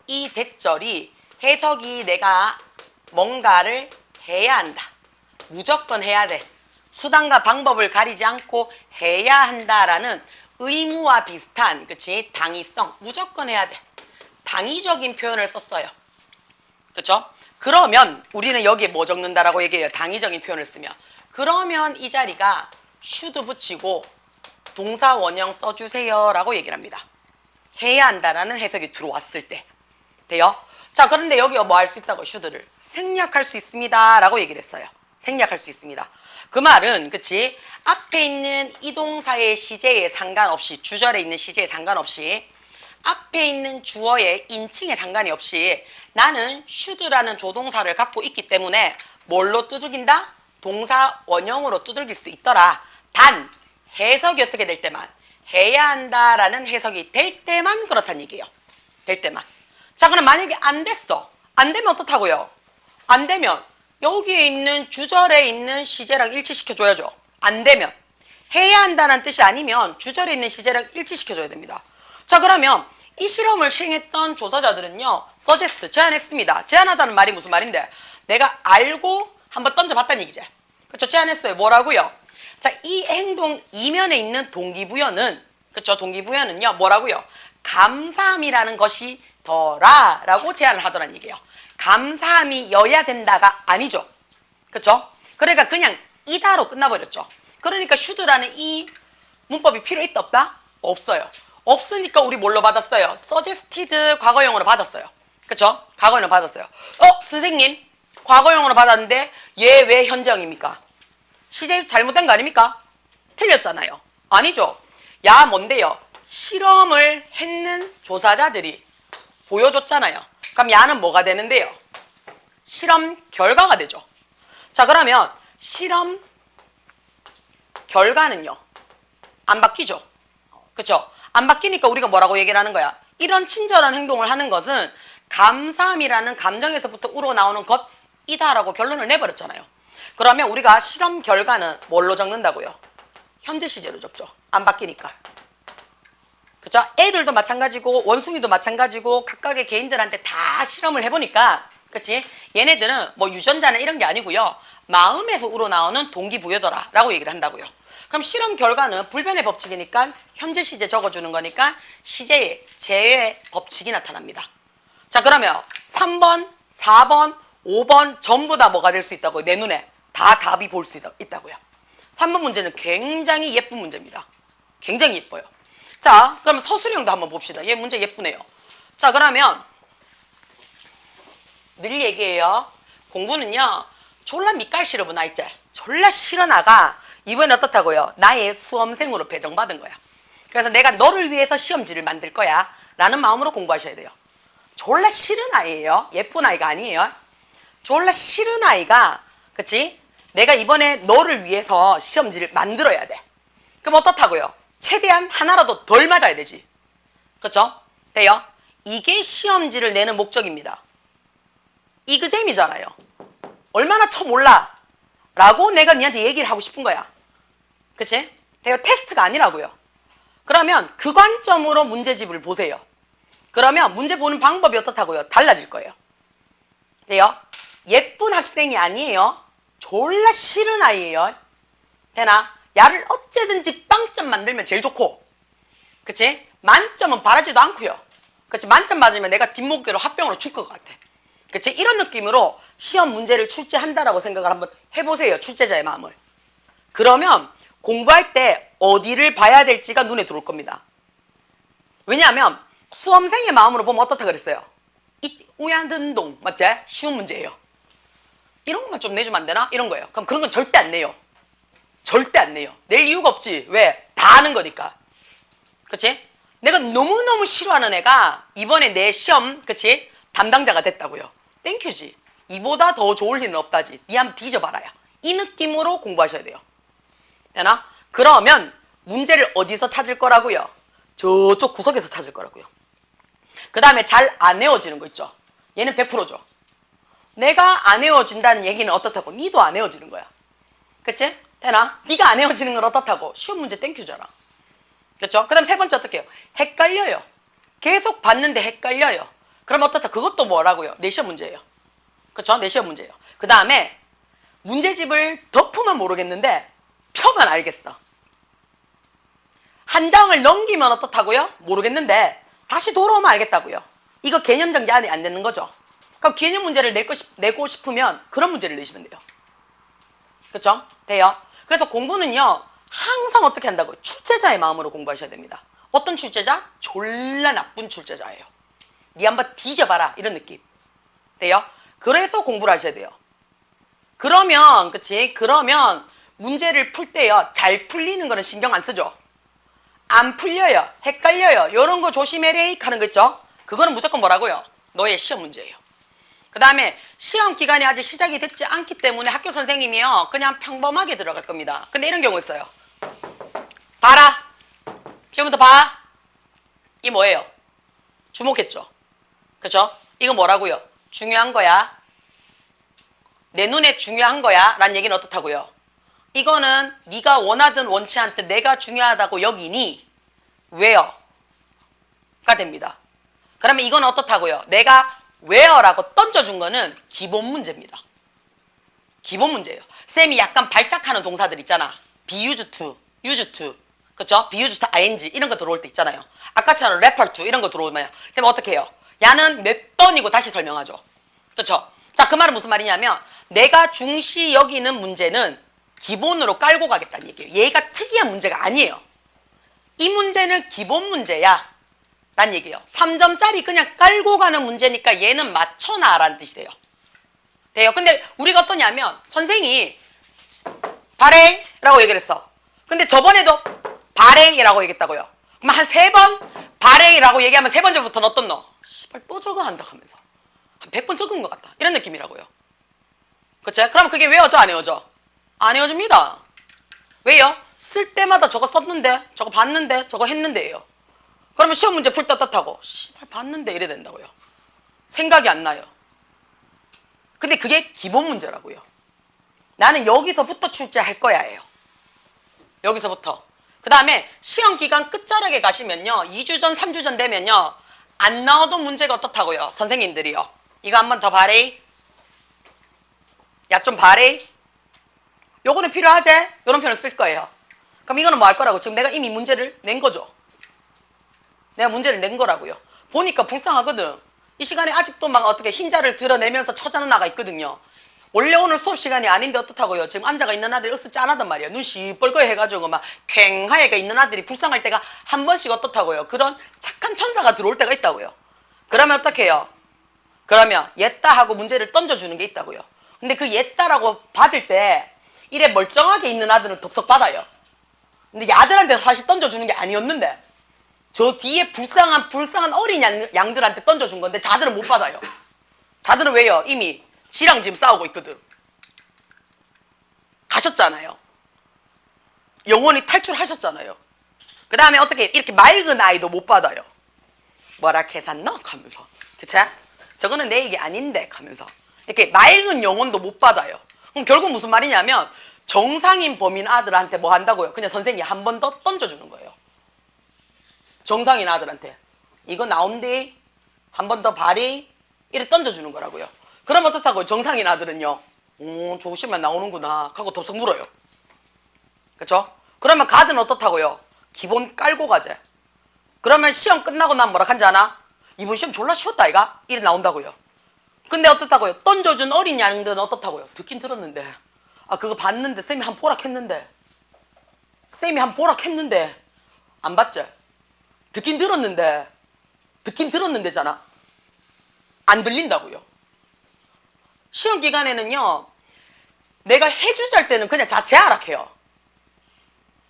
이 대절이 해석이 내가 뭔가를 해야 한다. 무조건 해야 돼. 수단과 방법을 가리지 않고 해야 한다라는 의무와 비슷한, 그치? 당위성. 무조건 해야 돼. 당위적인 표현을 썼어요. 그쵸? 그러면 우리는 여기에 뭐 적는다라고 얘기해요? 당위적인 표현을 쓰면. 그러면 이 자리가 should 붙이고 동사 원형 써주세요 라고 얘기를 합니다. 해야 한다라는 해석이 들어왔을 때. 돼요? 자, 그런데 여기가 뭐 할 수 있다고? should를 생략할 수 있습니다 라고 얘기를 했어요. 생략할 수 있습니다. 그 말은, 그치? 앞에 있는 이 동사의 시제에 상관없이, 주절에 있는 시제에 상관없이, 앞에 있는 주어의 인칭에 상관이 없이 나는 should라는 조동사를 갖고 있기 때문에 뭘로 두들긴다? 동사 원형으로 두들길 수 있더라. 단 해석이 어떻게 될 때만, 해야 한다라는 해석이 될 때만 그렇다는 얘기예요. 될 때만. 자, 그럼 만약에 안 됐어. 안 되면 어떻다고요? 안 되면 여기에 있는 주절에 있는 시제랑 일치시켜줘야죠. 안 되면. 해야 한다는 뜻이 아니면 주절에 있는 시제랑 일치시켜줘야 됩니다. 자, 그러면 이 실험을 시행했던 조사자들은요, suggest, 제안했습니다. 제안하다는 말이 무슨 말인데? 내가 알고 한번 던져봤다는 얘기죠. 그쵸? 제안했어요. 뭐라고요? 자, 이 행동 이면에 있는 동기부여는, 그쵸? 동기부여는요, 뭐라고요? 감사함이라는 것이 더라 라고 제안을 하더란 얘기예요. 감사함이 여야 된다가 아니죠. 그쵸? 그러니까 그냥 이다로 끝나버렸죠. 그러니까 should라는 이 문법이 필요 있다 없다? 없어요. 없으니까 우리 뭘로 받았어요? suggested 과거형으로 받았어요. 그쵸? 과거형으로 받았어요. 선생님 과거형으로 받았는데 얘 왜 현재형입니까? 시제 잘못된 거 아닙니까? 틀렸잖아요. 아니죠. 야, 뭔데요? 실험을 했는 조사자들이 보여줬잖아요. 그럼 야는 뭐가 되는데요? 실험 결과가 되죠. 자, 그러면 실험 결과는요, 안 바뀌죠. 그쵸? 안 바뀌니까 우리가 뭐라고 얘기를 하는 거야? 이런 친절한 행동을 하는 것은 감사함이라는 감정에서부터 우러나오는 것이다라고 결론을 내버렸잖아요. 그러면 우리가 실험 결과는 뭘로 적는다고요? 현재 시제로 적죠. 안 바뀌니까. 그쵸? 애들도 마찬가지고 원숭이도 마찬가지고 각각의 개인들한테 다 실험을 해보니까, 그치? 얘네들은 뭐 유전자나 이런 게 아니고요, 마음에서 우러나오는 동기부여더라 라고 얘기를 한다고요. 그럼 실험 결과는 불변의 법칙이니까 현재 시제 적어주는 거니까 시제의 제외 법칙이 나타납니다. 자, 그러면 3번, 4번, 5번 전부 다 뭐가 될 수 있다고요? 내 눈에 다 답이 볼 수 있다고요. 3번 문제는 굉장히 예쁜 문제입니다. 굉장히 예뻐요. 자, 그럼 서술형도 한번 봅시다. 얘 문제 예쁘네요. 자, 그러면 늘 얘기해요. 공부는요, 졸라 밑갈 싫어보 나 있지. 졸라 싫어 나가. 이번엔 어떻다고요? 나의 수험생으로 배정받은 거야. 그래서 내가 너를 위해서 시험지를 만들 거야 라는 마음으로 공부하셔야 돼요. 졸라 싫은 아이예요. 예쁜 아이가 아니에요. 졸라 싫은 아이가, 그치? 내가 이번에 너를 위해서 시험지를 만들어야 돼. 그럼 어떻다고요? 최대한 하나라도 덜 맞아야 되지. 그쵸? 돼요? 이게 시험지를 내는 목적입니다. 이그잼이잖아요. 얼마나 몰라 라고 내가 니한테 얘기를 하고 싶은 거야. 그치? 돼요? 테스트가 아니라고요. 그러면 그 관점으로 문제집을 보세요. 그러면 문제 보는 방법이 어떻다고요? 달라질 거예요. 돼요? 예쁜 학생이 아니에요. 졸라 싫은 아이예요. 되나? 야를 어째든지 빵점 만들면 제일 좋고, 그치? 만점은 바라지도 않고요. 그치? 만점 맞으면 내가 뒷목으로 합병으로 줄 것 같아. 그치? 이런 느낌으로 시험 문제를 출제한다라고 생각을 한번 해보세요. 출제자의 마음을. 그러면 공부할 때 어디를 봐야 될지가 눈에 들어올 겁니다. 왜냐하면 수험생의 마음으로 보면 어떻다 그랬어요? 우야든동, 맞지? 쉬운 문제예요. 이런 것만 좀 내주면 안 되나? 이런 거예요. 그럼 그런 건 절대 안 내요. 절대 안 내요. 낼 이유가 없지. 왜? 다 아는 거니까. 그치? 내가 너무너무 싫어하는 애가 이번에 내 시험, 그치? 담당자가 됐다고요. 땡큐지. 이보다 더 좋을 일은 없다지. 니 한번 뒤져봐라요. 이 느낌으로 공부하셔야 돼요. 되나? 그러면 문제를 어디서 찾을 거라고요? 저쪽 구석에서 찾을 거라고요. 그 다음에 잘 안 외워지는 거 있죠? 얘는 100%죠. 내가 안 외워진다는 얘기는 어떻다고? 니도 안 외워지는 거야. 그치? 되나? 니가 안 외워지는 건 어떻다고? 시험 문제 땡큐잖아. 그렇죠? 그 다음 세 번째 어떻게 해요? 헷갈려요. 계속 봤는데 헷갈려요. 그럼 어떻다? 그것도 뭐라고요? 내 시험 문제예요. 그쵸? 내 시험 문제예요. 그 다음에 문제집을 덮으면 모르겠는데 펴면 알겠어. 한 장을 넘기면 어떻다고요? 모르겠는데 다시 돌아오면 알겠다고요. 이거 개념 정리 안에 안 되는 거죠. 그러니까 개념 문제를 내고 싶으면 그런 문제를 내시면 돼요. 그쵸? 돼요? 그래서 공부는요 항상 어떻게 한다고요? 출제자의 마음으로 공부하셔야 됩니다. 어떤 출제자? 졸라 나쁜 출제자예요. 니 한번 뒤져봐라 이런 느낌. 돼요? 그래서 공부를 하셔야 돼요. 그러면 그치? 그러면 문제를 풀 때요 잘 풀리는 거는 신경 안 쓰죠. 안 풀려요. 헷갈려요. 이런 거 조심해래 하는 거 있죠? 그거는 무조건 뭐라고요? 너의 시험 문제예요. 그 다음에 시험 기간이 아직 시작이 됐지 않기 때문에 학교 선생님이요 그냥 평범하게 들어갈 겁니다. 근데 이런 경우 있어요. 봐라. 지금부터 봐. 이 뭐예요? 주목했죠? 그죠? 이거 뭐라고요? 중요한 거야. 내 눈에 중요한 거야 라는 얘기는 어떻다고요? 이거는 네가 원하든 원치 않든 내가 중요하다고 여기니 where가 됩니다. 그러면 이건 어떻다고요? 내가 where라고 던져준 거는 기본 문제입니다. 기본 문제예요. 쌤이 약간 발작하는 동사들 있잖아. be used to, used to, 그쵸? be used to ing 이런 거 들어올 때 있잖아요. 아까처럼 refer to 이런 거 들어오면 쌤 어떻게 해요? 야는 몇 번이고 다시 설명하죠. 그쵸? 자, 그 말은 무슨 말이냐면 내가 중시 여기는 문제는 기본으로 깔고 가겠다는 얘기예요. 얘가 특이한 문제가 아니에요. 이 문제는 기본 문제야 라는 얘기예요. 3점짜리 그냥 깔고 가는 문제니까 얘는 맞춰놔 라는 뜻이 돼요. 돼요. 근데 우리가 어떠냐면 선생이 발행이라고 얘기를 했어. 근데 저번에도 발행이라고 얘기했다고요. 그럼 한 3번 발행이라고 얘기하면 3번째부터는 어떤 너? 씨발 또 저거 한다 하면서 한 100번 적은 것 같다. 이런 느낌이라고요. 그치? 그럼 그게 외워져 안 외워져? 안 외워집니다. 왜요? 쓸 때마다 저거 썼는데 저거 봤는데 저거 했는데예요. 그러면 시험 문제 풀 때 어떻다고? 씨발 봤는데 이래 된다고요. 생각이 안 나요. 근데 그게 기본 문제라고요. 나는 여기서부터 출제할 거야예요. 여기서부터. 그 다음에 시험 기간 끝자락에 가시면요. 2주 전, 3주 전 되면요. 안 나와도 문제가 어떻다고요? 선생님들이요. 이거 한 번 더 봐래. 야 좀 봐래. 요거는 필요하지? 요런 표현을 쓸 거예요. 그럼 이거는 뭐 할 거라고? 지금 내가 이미 문제를 낸 거죠. 내가 문제를 낸 거라고요. 보니까 불쌍하거든. 이 시간에 아직도 막 어떻게 흰자를 드러내면서 쳐자는 아가 있거든요. 원래 오늘 수업 시간이 아닌데 어떻다고요? 지금 앉아가 있는 아들이 억수 짠하단 말이야. 눈 시뻘겋게 해가지고 막 괭하게가 있는 아들이 불쌍할 때가 한 번씩 어떻다고요? 그런 착한 천사가 들어올 때가 있다고요. 그러면 어떻게 해요? 그러면 옛다 하고 문제를 던져주는 게 있다고요. 근데 그 옛다라고 받을 때 이래 멀쩡하게 있는 아들은 덥석 받아요. 근데 야들한테 사실 던져주는 게 아니었는데 저 뒤에 불쌍한 어린 양들한테 던져준 건데 자들은 못 받아요. 자들은 왜요? 이미 지랑 지금 싸우고 있거든. 가셨잖아요. 영원히 탈출하셨잖아요. 그 다음에 어떻게 이렇게 맑은 아이도 못 받아요. 뭐라 캐샀노? 하면서. 그치? 저거는 내 얘기 아닌데 하면서 이렇게 맑은 영혼도 못 받아요. 그럼 결국 무슨 말이냐면 정상인 범인 아들한테 뭐 한다고요? 그냥 선생님이 한 번 더 던져주는 거예요. 정상인 아들한테 이거 나온대 한 번 더 발이 이렇게 던져주는 거라고요. 그럼 어떻다고요? 정상인 아들은요. 오 조심만 나오는구나 하고 덥석 물어요. 그쵸? 그러면 가드는 어떻다고요? 기본 깔고 가재. 그러면 시험 끝나고 난 뭐라 한지 아나? 이번 시험 졸라 쉬웠다 이가? 이래 나온다고요. 근데 어떻다고요? 던져준 어린 양들은 어떻다고요? 듣긴 들었는데 아 그거 봤는데 쌤이 한 포락했는데 쌤이 한 포락했는데 안 봤지? 듣긴 들었는데잖아. 안 들린다고요. 시험 기간에는요. 내가 해주자 때는 그냥 자체 하락해요.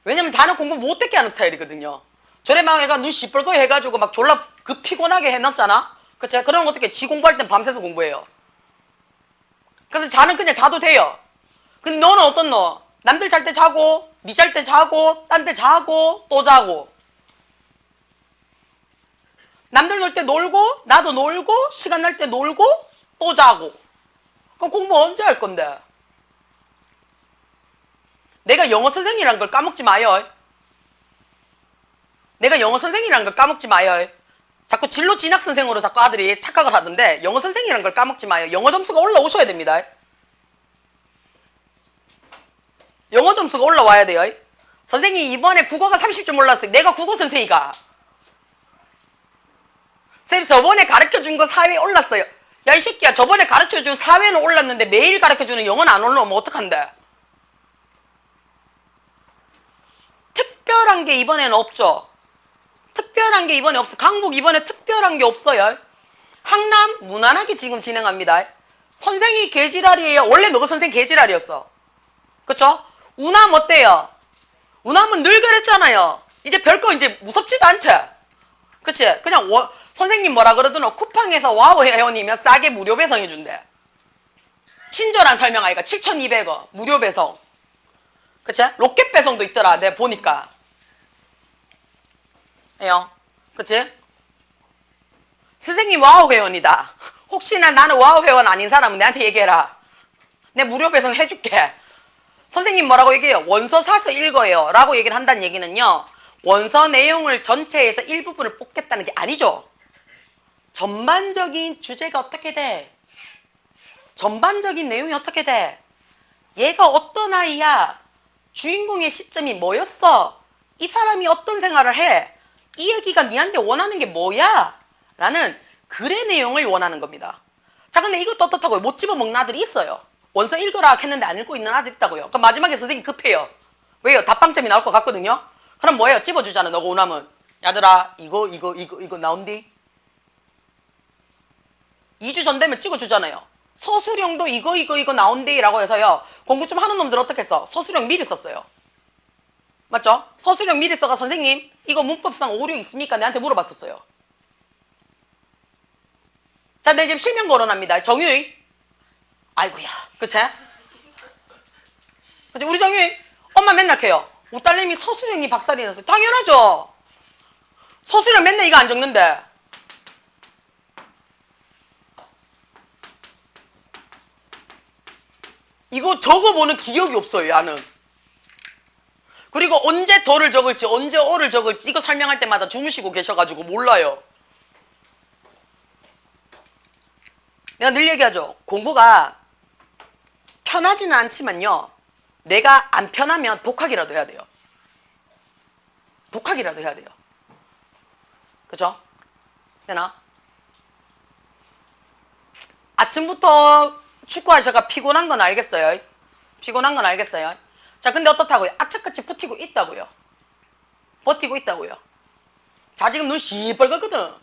왜냐면 자는 공부 못되게 하는 스타일이거든요. 저래 막 애가 눈 시뻘겋게 해가지고 막 졸라 그 피곤하게 해놨잖아. 그치? 그런 거 어떻게 지 공부할 땐 밤새서 공부해요. 그래서 자는 그냥 자도 돼요. 근데 너는 어떤 너? 남들 잘 때 자고 니 잘 때 자고 딴 때 자고 또 자고 남들 놀 때 놀고 나도 놀고 시간 날 때 놀고 또 자고 그럼 공부 언제 할 건데? 내가 영어 선생이라는 걸 까먹지 마요. 내가 영어 선생이라는 걸 까먹지 마요. 자꾸 진로 진학 선생으로 자꾸 아들이 착각을 하던데 영어 선생이라는 걸 까먹지 마요. 영어 점수가 올라오셔야 됩니다. 영어 점수가 올라와야 돼요. 선생님 이번에 국어가 30점 올랐어요. 내가 국어 선생이가. 선생님 저번에 가르쳐준 거 사회 올랐어요. 야 이 새끼야 저번에 가르쳐준 사회는 올랐는데 매일 가르쳐주는 영어는 안 올라오면 어떡한데. 특별한 게 이번에는 없죠. 특별한 게 이번에 없어. 강북 이번에 특별한 게 없어요. 항남 무난하게 지금 진행합니다. 선생이 개지랄이에요. 원래 너가 선생 개지랄이었어. 그쵸? 우남 어때요? 우남은 늘 그랬잖아요. 이제 별거 이제 무섭지도 않지? 그치? 그냥 선생님 뭐라 그러더노? 쿠팡에서 와우 회원이면 싸게 무료 배송해준대. 친절한 설명 아이가 7,200원 무료 배송. 그치? 로켓 배송도 있더라. 내가 보니까. 예요. 그치? 선생님 와우 회원이다. 혹시나 나는 와우 회원 아닌 사람은 내한테 얘기해라. 내 무료 배송 해줄게. 선생님 뭐라고 얘기해요? 원서 사서 읽어요 라고 얘기를 한다는 얘기는요. 원서 내용을 전체에서 일부분을 뽑겠다는 게 아니죠. 전반적인 주제가 어떻게 돼? 전반적인 내용이 어떻게 돼? 얘가 어떤 아이야? 주인공의 시점이 뭐였어? 이 사람이 어떤 생활을 해? 이 얘기가 니한테 원하는 게 뭐야? 라는 글의 내용을 원하는 겁니다. 자 근데 이것도 어떻다고요? 못 집어먹는 아들이 있어요. 원서 읽어라 했는데 안 읽고 있는 아들 있다고요. 그럼 마지막에 선생님 급해요. 왜요? 답방점이 나올 것 같거든요. 그럼 뭐예요? 집어주잖아. 너가 오남은. 야들아 이거 나온디? 2주 전 되면 찍어주잖아요. 서술형도 이거 나온디 라고 해서요. 공부 좀 하는 놈들 어떻게 했어? 서술형 미리 썼어요. 맞죠? 서술형 미리 써가 선생님 이거 문법상 오류 있습니까? 내한테 물어봤었어요. 자, 내 지금 실명 거론합니다. 정유희. 아이고야, 그치? 그치? 우리 정유희 엄마 맨날 캐요. 우리 딸내미 서술형이 박살이 났어요. 당연하죠. 서술형 맨날 이거 안 적는데. 이거 적어보는 기억이 없어요, 야는. 그리고 언제 더를 적을지 언제 어를 적을지 이거 설명할 때마다 주무시고 계셔가지고 몰라요. 내가 늘 얘기하죠. 공부가 편하지는 않지만요. 내가 안 편하면 독학이라도 해야 돼요. 독학이라도 해야 돼요. 그죠? 되나? 아침부터 축구하셔가 피곤한 건 알겠어요. 피곤한 건 알겠어요. 자, 근데 어떻다고요? 악착같이 버티고 있다고요. 버티고 있다고요. 자, 지금 눈 시뻘겋거든.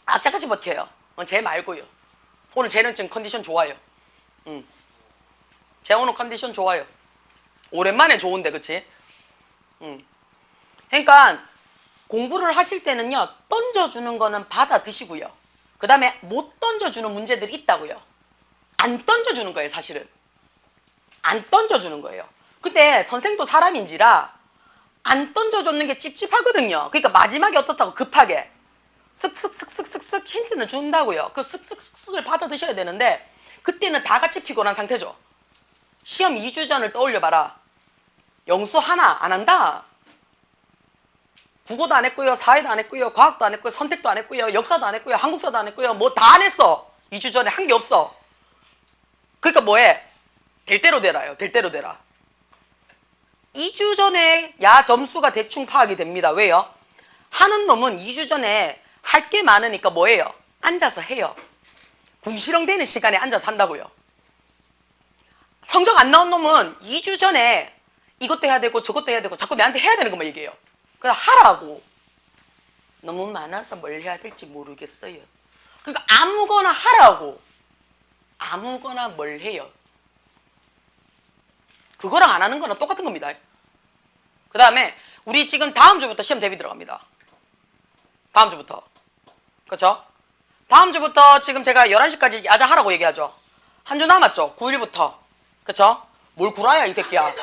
악착같이 버텨요. 쟤 말고요. 오늘 쟤는 지금 컨디션 좋아요. 쟤 오늘 컨디션 좋아요. 오랜만에 좋은데, 그치? 그러니까 공부를 하실 때는요. 던져주는 거는 받아 드시고요. 그 다음에 못 던져주는 문제들이 있다고요. 안 던져주는 거예요, 사실은. 안 던져주는 거예요. 그때 선생도 사람인지라 안 던져줬는 게 찝찝하거든요. 그러니까 마지막에 어떻다고 급하게 쓱쓱쓱쓱쓱쓱 힌트는 준다고요. 그 쓱쓱쓱쓱을 받아 드셔야 되는데 그때는 다 같이 피곤한 상태죠. 시험 2주 전을 떠올려봐라. 영수 하나 안 한다. 국어도 안 했고요. 사회도 안 했고요. 과학도 안 했고요. 선택도 안 했고요. 역사도 안 했고요. 한국사도 안 했고요. 뭐 다 안 했어. 2주 전에 한 게 없어. 그러니까 뭐해? 될 대로 되라요. 될 대로 되라. 2주 전에 야 점수가 대충 파악이 됩니다. 왜요? 하는 놈은 2주 전에 할 게 많으니까 뭐예요? 앉아서 해요. 궁시렁 되는 시간에 앉아서 한다고요. 성적 안 나온 놈은 2주 전에 이것도 해야 되고 저것도 해야 되고 자꾸 내한테 해야 되는 것만 얘기해요. 그냥 하라고. 너무 많아서 뭘 해야 될지 모르겠어요. 그러니까 아무거나 하라고. 아무거나 뭘 해요. 그거랑 안 하는 거랑 똑같은 겁니다. 그 다음에 우리 지금 다음 주부터 시험 대비 들어갑니다. 다음 주부터. 그렇죠? 다음 주부터 지금 제가 11시까지 야자 하라고 얘기하죠. 한 주 남았죠? 9일부터. 그렇죠? 뭘 구라야 이 새끼야.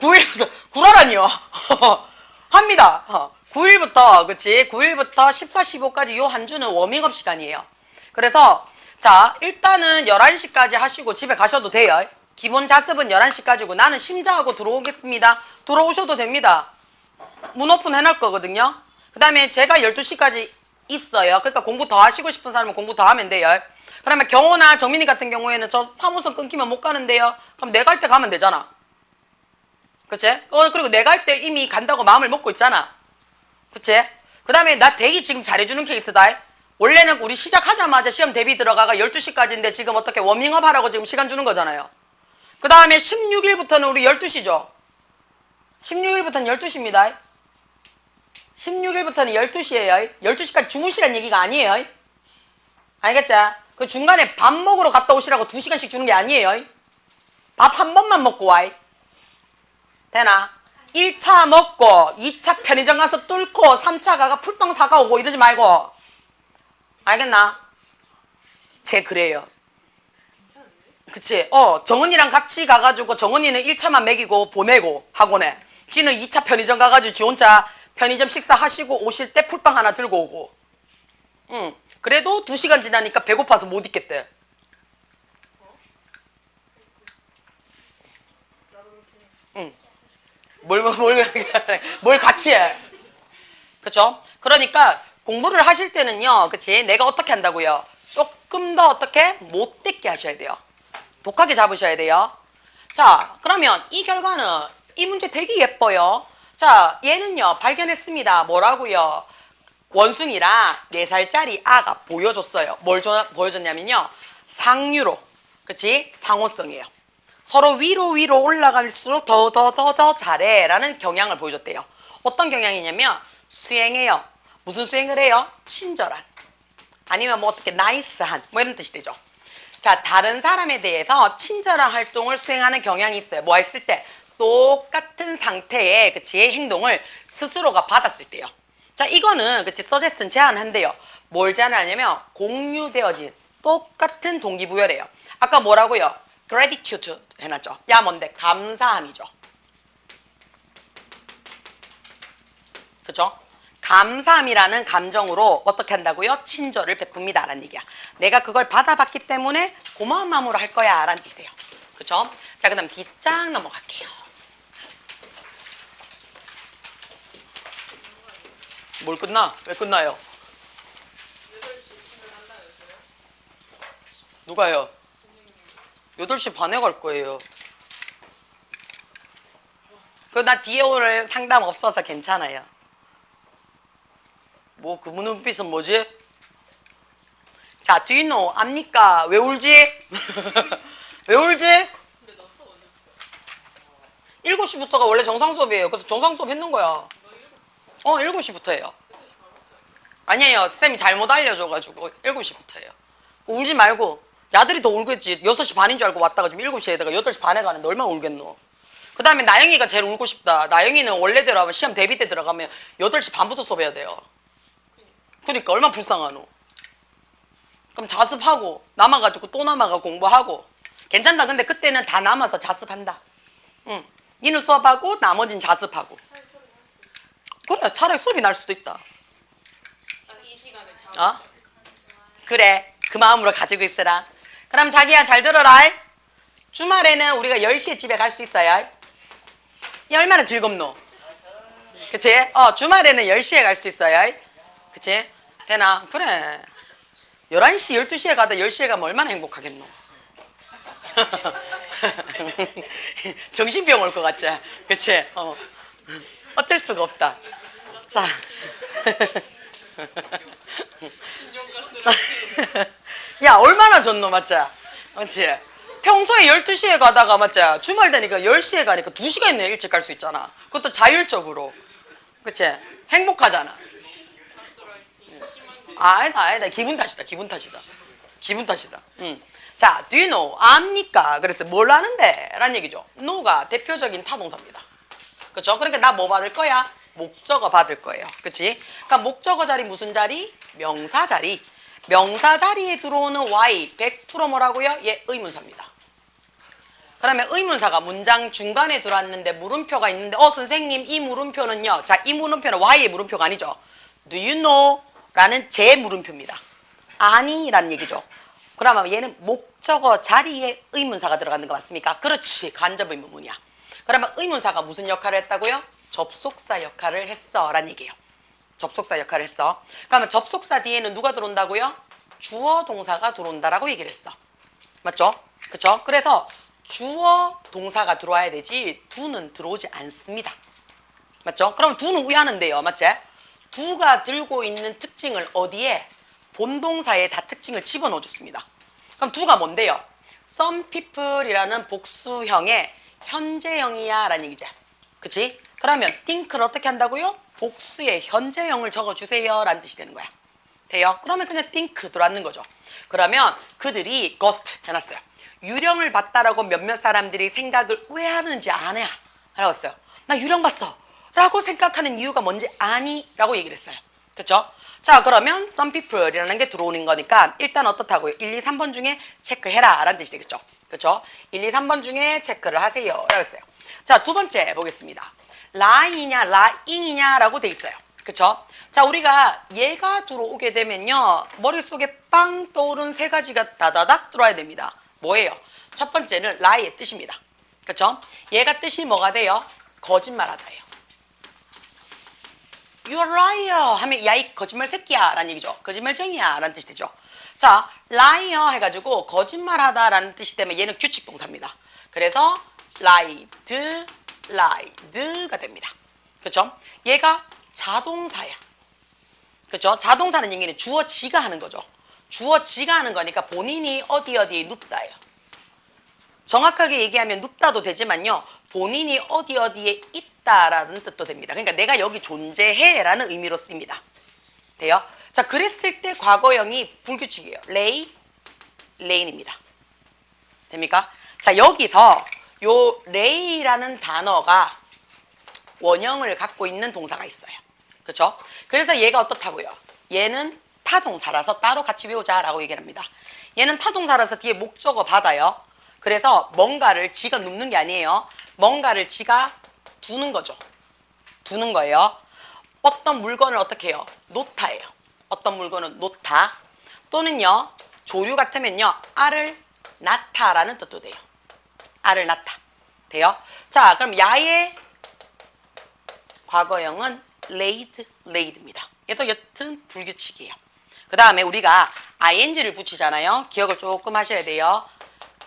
9일 구라라니요. 합니다. 9일부터 그치? 9일부터 14, 15까지 요 한 주는 워밍업 시간이에요. 그래서 자 일단은 11시까지 하시고 집에 가셔도 돼요. 기본 자습은 11시까지고 나는 심자하고 들어오겠습니다. 들어오셔도 됩니다. 문 오픈 해놓을 거거든요. 그 다음에 제가 12시까지 있어요. 그러니까 공부 더 하시고 싶은 사람은 공부 더 하면 돼요. 그러면 경호나 정민이 같은 경우에는 저 3호선 끊기면 못 가는데요. 그럼 내가 할 때 가면 되잖아. 그치? 그리고 내가 할 때 이미 간다고 마음을 먹고 있잖아. 그치? 그 다음에 나 대기 지금 잘해주는 케이스다. 원래는 우리 시작하자마자 시험 대비 들어가가 12시까지인데 지금 어떻게 워밍업 하라고 지금 시간 주는 거잖아요. 그 다음에 16일부터는 우리 12시죠. 16일부터는 12시입니다. 16일부터는 12시예요. 12시까지 주무시란 얘기가 아니에요. 알겠죠? 그 중간에 밥 먹으러 갔다 오시라고 2시간씩 주는 게 아니에요. 밥 한 번만 먹고 와. 되나? 1차 먹고 2차 편의점 가서 뚫고 3차 가가 풀빵 사가 오고 이러지 말고. 알겠나? 쟤 그래요. 그치? 정은이랑 같이 가가지고 정은이는 1차만 먹이고 보내고 학원에. 지는 2차 편의점 가가지고 지 혼자 편의점 식사하시고 오실 때 풀빵 하나 들고 오고. 응. 그래도 2시간 지나니까 배고파서 못 있겠대. 응. 뭘 같이 해. 그쵸? 그러니까 공부를 하실 때는요. 그치? 내가 어떻게 한다고요? 조금 더 어떻게? 못되게 하셔야 돼요. 독하게 잡으셔야 돼요. 자, 그러면 이 결과는 이 문제 되게 예뻐요. 자, 얘는요. 발견했습니다. 뭐라고요? 원숭이랑 4살짜리 아가 보여줬어요. 뭘 보여줬냐면요. 상류로. 그치? 상호성이에요. 서로 위로 올라갈수록 더 잘해 라는 경향을 보여줬대요. 어떤 경향이냐면 수행해요. 무슨 수행을 해요? 친절한. 아니면 뭐 어떻게 나이스한 뭐 이런 뜻이 되죠. 자, 다른 사람에 대해서 친절한 활동을 수행하는 경향이 있어요. 뭐 했을 때? 똑같은 상태의 그치 행동을 스스로가 받았을 때요. 자, 이거는 그치 서제스는 제안한대요. 뭘 제안하냐면 공유되어진 똑같은 동기부여래요. 아까 뭐라고요? gratitude 해놨죠. 야 뭔데? 감사함이죠. 그죠? 감사함이라는 감정으로 어떻게 한다고요? 친절을 베풉니다 라는 얘기야. 내가 그걸 받아봤기 때문에 고마운 마음으로 할 거야 라는 뜻이에요. 그죠? 자, 그 다음 뒷장 넘어갈게요. 뭘 끝나? 왜 끝나요? 누가요? 8시 반에 갈 거예요. 나 뒤에 오늘 상담 없어서 괜찮아요. 뭐 그 눈빛은 뭐지? 자, do you know? 압니까? 왜 울지? 왜 울지? 7시부터가 원래 정상 수업이에요. 그래서 정상 수업 했는 거야. 7시부터예요. 아니에요. 쌤이 잘못 알려줘가지고 7시부터예요. 울지 말고. 야들이 더 울겠지. 6시 반인 줄 알고 왔다가 지금 7시에다가 8시 반에 가는데 얼마나 울겠노. 그 다음에 나영이가 제일 울고 싶다. 나영이는 원래대로 하면 시험 대비 때 들어가면 8시 반부터 수업해야 돼요. 그러니까 얼마나 불쌍하노. 그럼 자습하고 남아가지고 또 남아가 공부하고. 괜찮다. 근데 그때는 다 남아서 자습한다. 응. 니는 수업하고 나머지는 자습하고. 그래, 차라리 수업이 날 수도 있다. 이 시간에 자. 그래, 그 마음으로 가지고 있으라. 그럼 자기야 잘 들어라. 주말에는 우리가 10시에 집에 갈 수 있어요. 이 얼마나 즐겁노. 그치? 주말에는 10시에 갈 수 있어요. 그치? 되나? 그래. 11시, 12시에 가다 10시에 가면 얼마나 행복하겠노. 정신병 올 것 같지? 그치? 어쩔 수가 없다. 자. 야, 얼마나 좋노, 맞지? 맞지? 평소에 12시에 가다가, 맞지? 주말 되니까 10시에 가니까 2시간이나 일찍 갈 수 있잖아. 그것도 자율적으로. 그치? 행복하잖아. 아니다. 기분 탓이다. 기분 탓이다. 자, do you know? 압니까? 그래서 뭘 아는데? 라는 얘기죠. know가 대표적인 타동사입니다. 그쵸? 그러니까 나 뭐 받을 거야? 목적어 받을 거예요. 그치? 그러니까 목적어 자리 무슨 자리? 명사 자리. 명사 자리에 들어오는 y 100% 뭐라고요? 얘 의문사입니다. 그러면 의문사가 문장 중간에 들어왔는데 물음표가 있는데 선생님 이 물음표는요. 자, 이 물음표는 y의 물음표가 아니죠. Do you know? 라는 제 물음표입니다. 아니 라는 얘기죠. 그러면 얘는 목적어 자리에 의문사가 들어가는 거 맞습니까? 그렇지. 간접 의문문이야. 그러면 의문사가 무슨 역할을 했다고요? 접속사 역할을 했어 라는 얘기예요. 접속사 역할을 했어. 그러면 접속사 뒤에는 누가 들어온다고요? 주어 동사가 들어온다라고 얘기를 했어. 맞죠? 그쵸? 그래서 주어 동사가 들어와야 되지 do는 들어오지 않습니다. 맞죠? 그럼 do는 우회하는데요. 맞지? do가 들고 있는 특징을 어디에? 본동사에 다 특징을 집어넣어 줬습니다. 그럼 do가 뭔데요? Some people이라는 복수형의 현재형이야 라는 얘기죠. 그치? 그러면 think를 어떻게 한다고요? 복수의 현재형을 적어주세요 라는 뜻이 되는 거야. 돼요? 그러면 그냥 think 들어왔는 거죠. 그러면 그들이 ghost 해놨어요. 유령을 봤다라고 몇몇 사람들이 생각을 왜 하는지 아냐? 라고 했어요. 나 유령 봤어 라고 생각하는 이유가 뭔지 아니? 라고 얘기를 했어요. 그쵸? 자, 그러면 some people이라는 게 들어오는 거니까 일단 어떻다고요? 1, 2, 3번 중에 체크해라 라는 뜻이 되겠죠. 그쵸? 1, 2, 3번 중에 체크를 하세요 라고 했어요. 자, 두 번째 보겠습니다. ly이냐 lying이냐 라고 돼 있어요. 그쵸? 자, 우리가 얘가 들어오게 되면요 머릿속에 빵 떠오른 세 가지가 다다닥 들어와야 됩니다. 뭐예요? 첫 번째는 lie의 뜻입니다. 그쵸? 얘가 뜻이 뭐가 돼요? 거짓말하다예요. You are liar 하면 야 이 거짓말 새끼야 라는 얘기죠. 거짓말쟁이야 라는 뜻이 되죠. 자, liar 해가지고 거짓말하다 라는 뜻이 되면 얘는 규칙 동사입니다. 그래서 lied, lied가 됩니다. 그쵸? 얘가 자동사야. 그쵸? 자동사는 얘기는 주어 지가 하는 거죠. 주어 지가 하는 거니까 본인이 어디에 눕다예요. 정확하게 얘기하면 눕다도 되지만요. 본인이 어디에 있다라는 뜻도 됩니다. 그러니까 내가 여기 존재해라는 의미로 씁니다. 돼요? 자, 그랬을 때 과거형이 불규칙이에요. lay, lay입니다. 됩니까? 자, 여기서 요 lay라는 단어가 원형을 갖고 있는 동사가 있어요. 그렇죠? 그래서 얘가 어떻다고요? 얘는 타동사라서 따로 같이 배우자라고 얘기를 합니다. 얘는 타동사라서 뒤에 목적어 받아요. 그래서 뭔가를 지가 눕는 게 아니에요. 뭔가를 지가 두는 거죠. 두는 거예요. 어떤 물건을 어떻게 해요? 놓다예요. 어떤 물건은 놓다. 또는요. 조류 같으면요. 알을 낳다라는 뜻도 돼요. 알을 낳다. 돼요? 자, 그럼 야의 과거형은 laid, laid입니다. 얘도 여튼 불규칙이에요. 그 다음에 우리가 ing를 붙이잖아요. 기억을 조금 하셔야 돼요.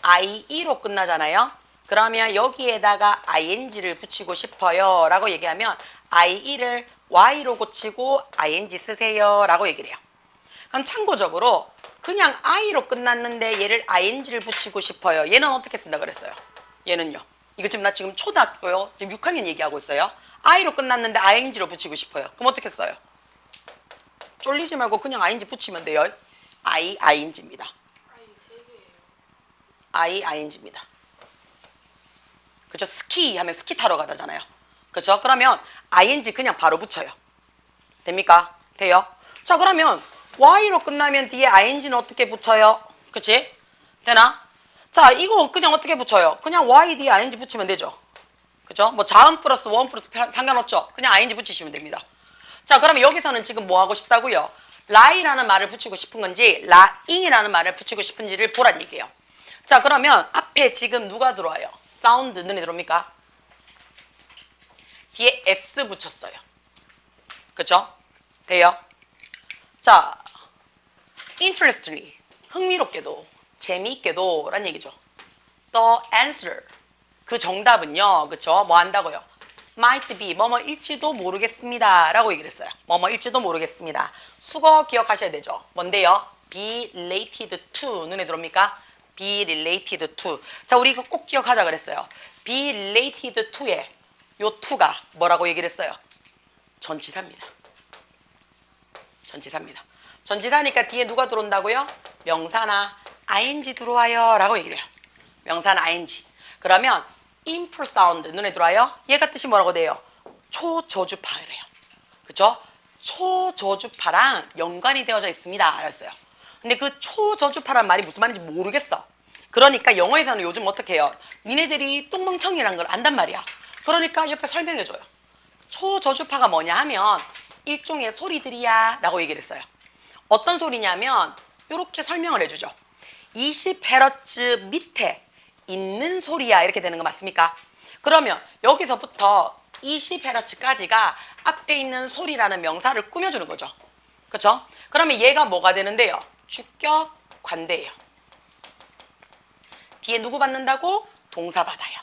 IE로 끝나잖아요. 그러면 여기에다가 ing를 붙이고 싶어요 라고 얘기하면 IE를 Y로 고치고 ing 쓰세요 라고 얘기를 해요. 그럼 참고적으로 그냥 I로 끝났는데 얘를 ing를 붙이고 싶어요. 얘는 어떻게 쓴다 그랬어요? 얘는요. 이거 지금 나 지금 초등학교요. 지금 6학년 얘기하고 있어요. I로 끝났는데 ing로 붙이고 싶어요. 그럼 어떻게 써요? 쫄리지 말고 그냥 ing 붙이면 돼요. ing입니다. ing입니다. 그죠? 스키 하면 스키 타러 가다잖아요. 그죠? 그러면 ing 그냥 바로 붙여요. 됩니까? 돼요? 자, 그러면 y로 끝나면 뒤에 ing는 어떻게 붙여요? 그치? 되나? 자, 이거 그냥 어떻게 붙여요? 그냥 y 뒤에 ing 붙이면 되죠. 그죠? 뭐 자음 플러스 원 플러스 상관없죠? 그냥 ing 붙이시면 됩니다. 자, 그러면 여기서는 지금 뭐 하고 싶다고요? lie라는 말을 붙이고 싶은 건지 lying이라는 말을 붙이고 싶은지를 보란 얘기예요. 자, 그러면 앞에 지금 누가 들어와요? 사운드 눈에 들어옵니까? 뒤에 s 붙였어요. 그쵸? 돼요? 자, interestingly, 흥미롭게도, 재미있게도 라는 얘기죠. The answer, 그 정답은요. 그쵸? 뭐 한다고요? might be, 뭐뭐일지도 모르겠습니다 라고 얘기를 했어요. 뭐뭐일지도 모르겠습니다. 수거 기억하셔야 되죠. 뭔데요? be related to, 눈에 들어옵니까? be related to. 자, 우리 이거 꼭 기억하자 그랬어요. be related to에 요 to가 뭐라고 얘기를 했어요? 전치사입니다. 전치사입니다. 전치사니까 뒤에 누가 들어온다고요? 명사나 ing 들어와요 라고 얘기를 해요. 명사나 ing. 그러면 input sound 눈에 들어와요? 얘가 뜻이 뭐라고 돼요? 초저주파래요. 그쵸? 초저주파랑 연관이 되어져 있습니다. 알았어요. 근데 그 초저주파란 말이 무슨 말인지 모르겠어. 그러니까 영어에서는 요즘 어떻게 해요? 니네들이 똥멍청이라는 걸 안단 말이야. 그러니까 옆에 설명해줘요. 초저주파가 뭐냐 하면 일종의 소리들이야 라고 얘기를 했어요. 어떤 소리냐면 이렇게 설명을 해주죠. 20Hz 밑에 있는 소리야 이렇게 되는 거 맞습니까? 그러면 여기서부터 20Hz까지가 앞에 있는 소리라는 명사를 꾸며주는 거죠. 그렇죠? 그러면 얘가 뭐가 되는데요? 주격 관대예요. 뒤에 누구 받는다고? 동사 받아요.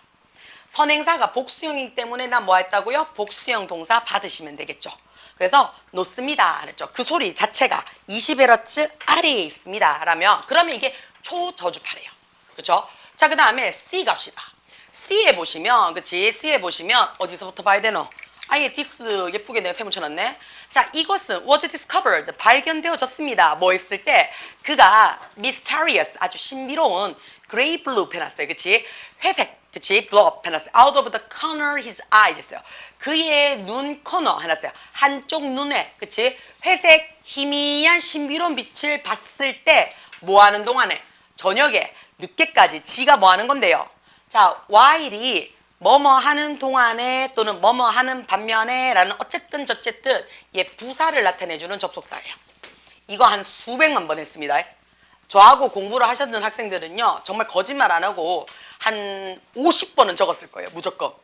선행사가 복수형이기 때문에 나 뭐 했다고요? 복수형 동사 받으시면 되겠죠. 그래서 놓습니다 그랬죠. 그 소리 자체가 20Hz 아래에 있습니다 라면 그러면 이게 초저주파래요. 그렇죠? 자, 그 다음에 C 갑시다. C에 보시면, 그치? C에 보시면 어디서부터 봐야 되노? 아예 this 예쁘게 내가 세모쳐놨네. 자, 이것은 was discovered 발견되어졌습니다. 뭐 했을 때 그가 mysterious 아주 신비로운 gray blue 해놨어요. 그치? 회색, 그치? blob 해놨어요. out of the corner his eye 했어요. 그의 눈 코너 해놨어요. 한쪽 눈에, 그치? 회색 희미한 신비로운 빛을 봤을 때 뭐 하는 동안에? 저녁에 늦게까지 지가 뭐 하는 건데요? 자, while이 뭐뭐 하는 동안에 또는 뭐뭐 하는 반면에 라는 어쨌든 저쨌든 얘 부사를 나타내주는 접속사예요. 이거 한 수백만 번 했습니다. 저하고 공부를 하셨던 학생들은요 정말 거짓말 안 하고 한 50번은 적었을 거예요. 무조건.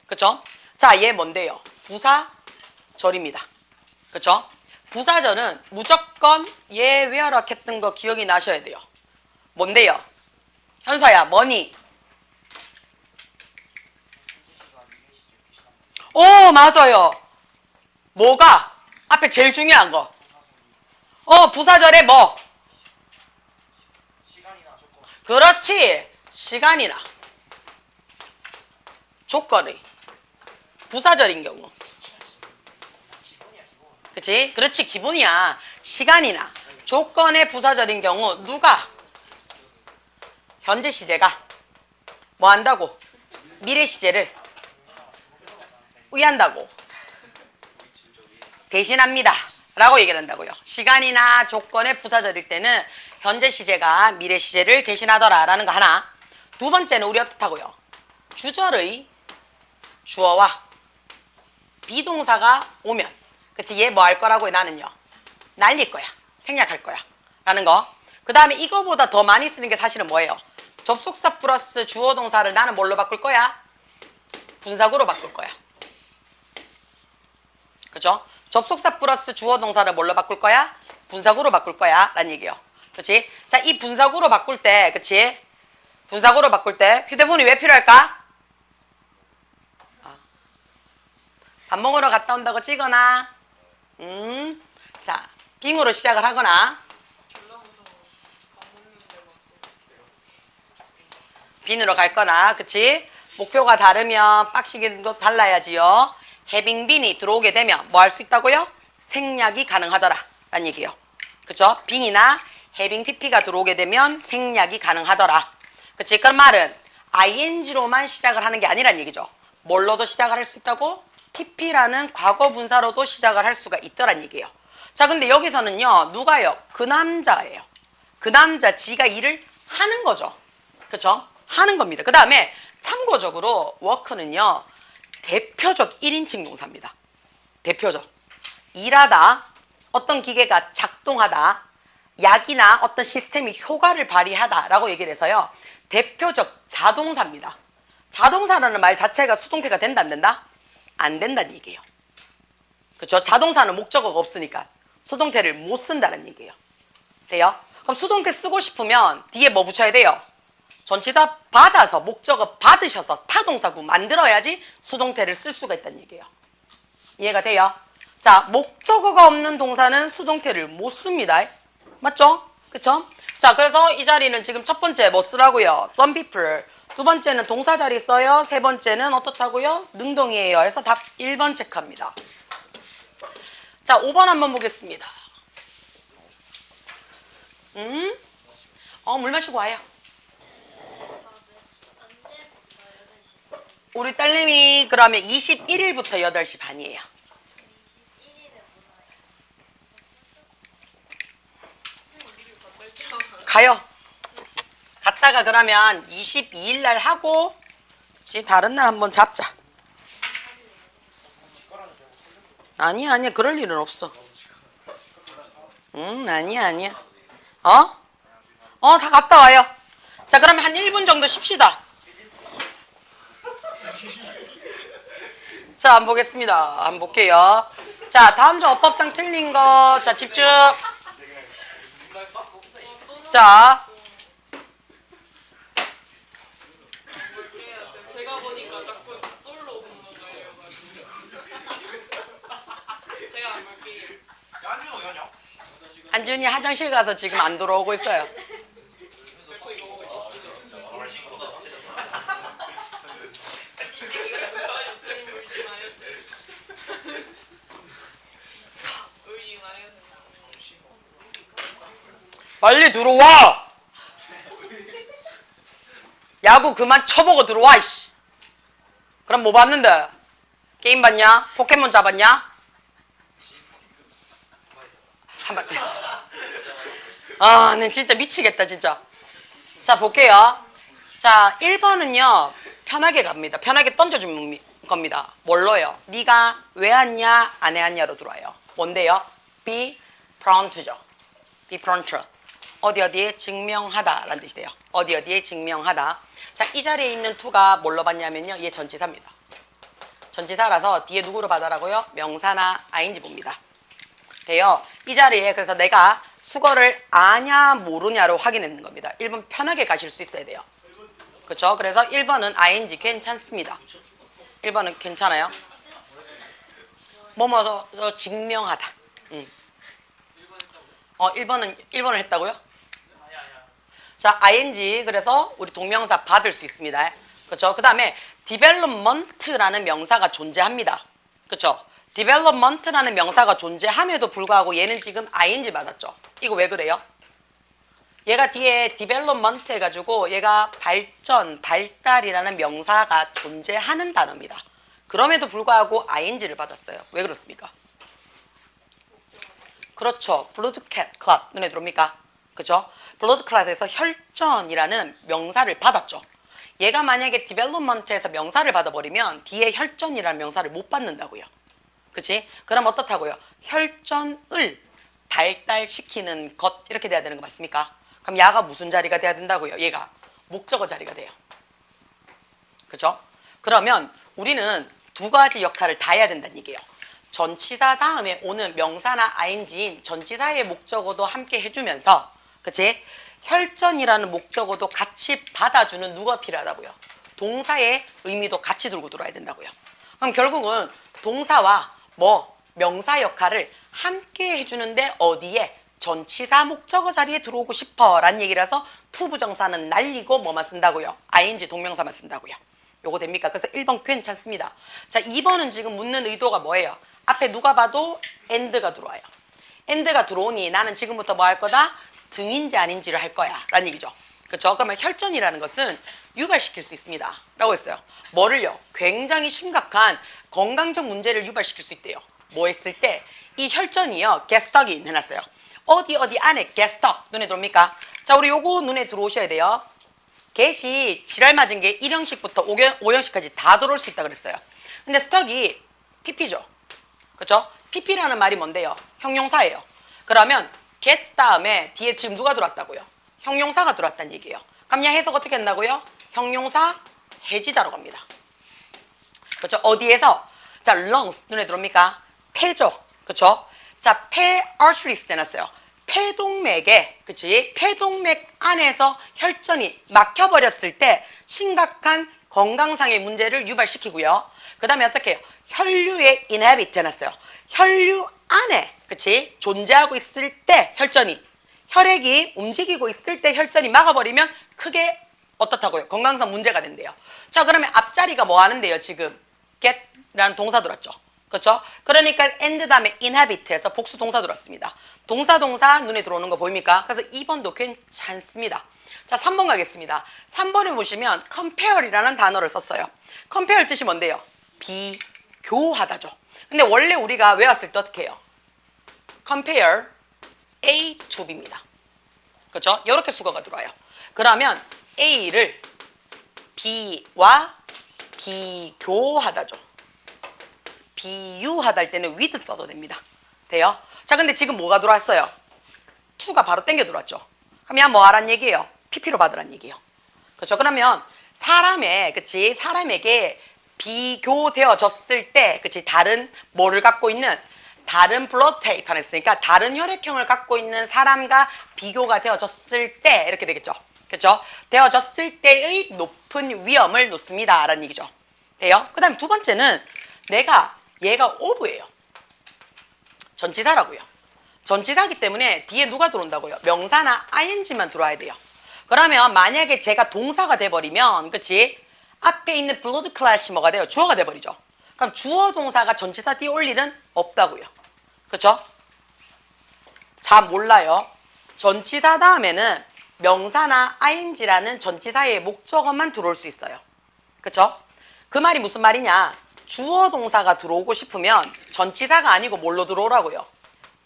그쵸? 자, 얘 뭔데요? 부사절입니다. 그쵸? 부사절은 무조건 얘 외워라 했던 거 기억이 나셔야 돼요. 뭔데요? 현서야, 뭐니? 오, 맞아요. 뭐가? 앞에 제일 중요한 거. 부사절에 뭐? 그렇지. 시간이나 조건의 부사절인 경우. 그치? 그렇지. 기본이야. 시간이나 조건의 부사절인 경우 누가? 현재 시제가 뭐 한다고? 미래 시제를 의한다고 대신합니다 라고 얘기를 한다고요. 시간이나 조건의 부사절일 때는 현재 시제가 미래 시제를 대신하더라 라는 거 하나. 두 번째는 우리 어떻다고요? 주절의 주어와 비동사가 오면 그치? 얘 뭐 할 거라고요? 나는요 날릴 거야, 생략할 거야 라는 거. 그 다음에 이거보다 더 많이 쓰는 게 사실은 뭐예요? 접속사 플러스 주어 동사를 나는 뭘로 바꿀 거야? 분사구로 바꿀 거야. 그죠? 접속사 플러스 주어 동사를 뭘로 바꿀 거야? 분사구로 바꿀 거야 라는 얘기예요. 그렇지? 자, 이 분사구로 바꿀 때, 그치? 분사구로 바꿀 때 휴대폰이 왜 필요할까? 밥 먹으러 갔다 온다고 찍거나 자, 빙으로 시작을 하거나 빈으로 갈 거나, 그치? 목표가 다르면 빡시기도 달라야지요. having been이 들어오게 되면 뭐 할 수 있다고요? 생략이 가능하더라 라는 얘기예요. 그쵸? being이나 having pp가 들어오게 되면 생략이 가능하더라. 그치? 그 말은 ing로만 시작을 하는 게 아니란 얘기죠. 뭘로도 시작을 할 수 있다고? pp라는 과거 분사로도 시작을 할 수가 있더란 얘기예요. 자, 근데 여기서는요 누가요? 그 남자예요. 그 남자 지가 일을 하는 거죠. 그쵸? 하는 겁니다. 그 다음에 참고적으로 work는요 대표적 1인칭 동사입니다. 대표적. 일하다, 어떤 기계가 작동하다, 약이나 어떤 시스템이 효과를 발휘하다 라고 얘기를 해서요 대표적 자동사입니다. 자동사라는 말 자체가 수동태가 된다 안 된다? 안 된다는 얘기예요. 그렇죠? 자동사는 목적어가 없으니까 수동태를 못 쓴다는 얘기예요. 돼요? 그럼 수동태 쓰고 싶으면 뒤에 뭐 붙여야 돼요? 전치사 받아서 목적어 받으셔서 타동사구 만들어야지 수동태를 쓸 수가 있다는 얘기예요. 이해가 돼요? 자, 목적어가 없는 동사는 수동태를 못 씁니다. 맞죠? 그쵸? 자, 그래서 이 자리는 지금 첫 번째 뭐 쓰라고요? some people. 두 번째는 동사 자리 써요. 세 번째는 어떻다고요? 능동이에요. 해서 답 1번 체크합니다. 자, 5번 한번 보겠습니다. 물 마시고 와요. 우리 딸내미 그러면 21일부터 8시 반이에요. 가요. 갔다가 그러면 22일 날 하고 그치? 다른 날 한번 잡자. 아니야 그럴 일은 없어. 아니야. 다 갔다 와요. 자, 그러면 한 1분 정도 쉽시다. 자, 한번 보겠습니다. 한번 볼게요. 자, 다음 주 어법상 틀린 거. 자, 집중. 자, 제가 보니까 자꾸 솔로 보는 거예요. 제가 안 볼게요. 안준호 어디 갔냐? 한준이 화장실 가서 지금 안 돌아오고 있어요. 빨리 들어와! 야구 그만 쳐보고 들어와, 이씨. 그럼 뭐 봤는데? 게임 봤냐? 포켓몬 잡았냐? 한번. 아, 네, 진짜 미치겠다, 진짜. 자, 볼게요. 자, 1번은요, 편하게 갑니다. 편하게 던져주는 겁니다. 뭘로요? 네가 왜 왔냐, 안 해 왔냐로 들어와요. 뭔데요? be prompt죠. be prompt. 어디에 증명하다 라는 뜻이 돼요. 어디에 증명하다. 자, 이 자리에 있는 to가 뭘로 받냐면요, 얘 전치사입니다. 전치사라서 뒤에 누구로 받아라고요? 명사나 ing 봅니다. 돼요. 이 자리에 그래서 내가 수거를 아냐 모르냐로 확인했는 겁니다. 1번 편하게 가실 수 있어야 돼요. 그렇죠? 그래서 1번은 ing 괜찮습니다. 1번은 괜찮아요. 뭐뭐 증명하다. 1번을 했다고요? 자, ing 그래서 우리 동명사 받을 수 있습니다. 그렇죠? 그다음에 development라는 명사가 존재합니다. 그렇죠? development라는 명사가 존재함에도 불구하고 얘는 지금 ing 받았죠. 이거 왜 그래요? 얘가 뒤에 development 해가지고 얘가 발전, 발달이라는 명사가 존재하는 단어입니다. 그럼에도 불구하고 ing를 받았어요. 왜 그렇습니까? 그렇죠. blood clot 눈에 들어옵니까? 그렇죠? blood clot에서 혈전이라는 명사를 받았죠. 얘가 만약에 development에서 명사를 받아버리면 뒤에 혈전이라는 명사를 못 받는다고요. 그치? 그럼 어떻다고요? 혈전을 발달시키는 것 이렇게 돼야 되는 거 맞습니까? 그럼 야가 무슨 자리가 돼야 된다고요? 얘가 목적어 자리가 돼요. 그죠? 그러면 우리는 두 가지 역할을 다 해야 된다는 얘기예요. 전치사 다음에 오는 명사나 ing인 전치사의 목적어도 함께 해주면서 그치? 혈전이라는 목적어도 같이 받아주는 누가 필요하다고요? 동사의 의미도 같이 들고 들어야 된다고요. 그럼 결국은 동사와 명사 역할을 함께 해주는데 어디에? 전치사 목적어 자리에 들어오고 싶어 라는 얘기라서 to 부정사는 날리고 뭐만 쓴다고요? ing 동명사만 쓴다고요. 요거 됩니까? 그래서 1번 괜찮습니다. 자, 2번은 지금 묻는 의도가 뭐예요? 앞에 누가 봐도 and가 들어와요. and가 들어오니 나는 지금부터 뭐 할 거다? 등인지 아닌지를 할 거야 라는 얘기죠. 그렇죠? 그러면 혈전이라는 것은 유발시킬 수 있습니다 라고 했어요. 뭐를요? 굉장히 심각한 건강적 문제를 유발시킬 수 있대요. 뭐 했을 때? 이 혈전이요 get-stuck이 해놨어요. 어디 안에 get-stuck 눈에 들어옵니까? 자, 우리 요거 눈에 들어오셔야 돼요. get이 지랄 맞은 게 1형식부터 5형식까지 다 들어올 수 있다 그랬어요. 근데 stuck이 pp죠. 그렇죠? pp라는 말이 뭔데요? 형용사예요. 그러면 get 다음에 뒤에 지금 누가 들어왔다고요? 형용사가 들어왔다는 얘기예요. 그럼 얘 해석 어떻게 한다고요? 형용사 해지다로 갑니다. 그렇죠? 어디에서? 자, lungs 눈에 들어옵니까? 폐죠. 그렇죠? 자, 폐 arteries 해놨어요. 폐동맥에, 그치? 폐동맥 안에서 혈전이 막혀버렸을 때 심각한 건강상의 문제를 유발시키고요. 그 다음에 어떻게 해요? 혈류에 inhabit 해놨어요. 혈류 안에, 그치? 존재하고 있을 때 혈전이, 혈액이 움직이고 있을 때 혈전이 막아버리면 크게 어떻다고요? 건강상 문제가 된대요. 자, 그러면 앞자리가 뭐 하는데요, 지금? get라는 동사 들었죠. 그렇죠? 그러니까 and 다음에 inhabit에서 복수 동사 들었습니다. 동사 눈에 들어오는 거 보입니까? 그래서 2번도 괜찮습니다. 자, 3번 가겠습니다. 3번에 보시면 compare이라는 단어를 썼어요. compare 뜻이 뭔데요? 비교하다죠. 근데 원래 우리가 외웠을 때 어떻게 해요? compare A to B입니다. 그렇죠? 이렇게 수거가 들어와요. 그러면 A를 B와 비교하다죠. 비유하다 할 때는 with 써도 됩니다. 돼요? 자, 근데 지금 뭐가 들어왔어요? to가 바로 땡겨 들어왔죠. 그럼 야 뭐 하란 얘기예요? pp로 받으란 얘기예요. 그렇죠? 그러면 사람의, 그치? 사람에게 비교되어졌을 때, 그치? 다른 뭐를 갖고 있는 다른 블러드 타입 하나 있으니까 다른 혈액형을 갖고 있는 사람과 비교가 되어졌을 때 이렇게 되겠죠. 그렇죠? 되어졌을 때의 높은 위험을 놓습니다. 라는 얘기죠. 돼요? 그 다음에 두 번째는 얘가 오브예요. 전치사라고요. 전치사기 때문에 뒤에 누가 들어온다고요? 명사나 ing만 들어와야 돼요. 그러면 만약에 제가 동사가 돼버리면 그치? 앞에 있는 blood class이 뭐가 돼요? 주어가 돼버리죠. 그럼 주어 동사가 전치사 뒤에 올 일은 없다고요. 그쵸? 잘 몰라요. 전치사 다음에는 명사나 ing라는 전치사의 목적어만 들어올 수 있어요. 그쵸? 그 말이 무슨 말이냐? 주어 동사가 들어오고 싶으면 전치사가 아니고 뭘로 들어오라고요?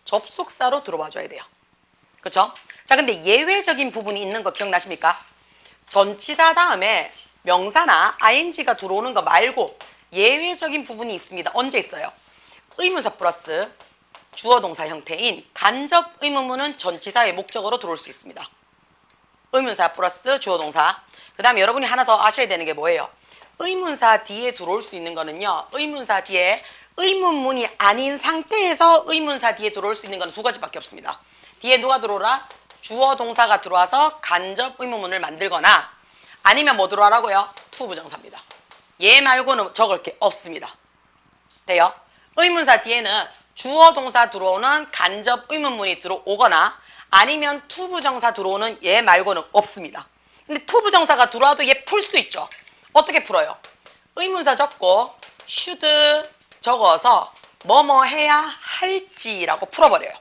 접속사로 들어와 줘야 돼요. 그쵸? 자, 근데 예외적인 부분이 있는 거 기억나십니까? 전치사 다음에 명사나 ing가 들어오는 거 말고 예외적인 부분이 있습니다. 언제 있어요? 의문사 플러스 주어 동사 형태인 간접 의문문은 전치사의 목적어로 들어올 수 있습니다. 의문사 플러스 주어 동사. 그 다음에 여러분이 하나 더 아셔야 되는 게 뭐예요? 의문사 뒤에 들어올 수 있는 거는요. 의문사 뒤에 의문문이 아닌 상태에서 의문사 뒤에 들어올 수 있는 건 두 가지밖에 없습니다. 뒤에 누가 들어오라? 주어 동사가 들어와서 간접 의문문을 만들거나 아니면 뭐 들어와라고요? 투부정사입니다. 얘 말고는 적을 게 없습니다. 돼요? 의문사 뒤에는 주어 동사 들어오는 간접 의문문이 들어오거나 아니면 투부정사 들어오는 얘 말고는 없습니다. 근데 투부정사가 들어와도 얘 풀 수 있죠. 어떻게 풀어요? 의문사 적고 should 적어서 뭐뭐 해야 할지라고 풀어버려요.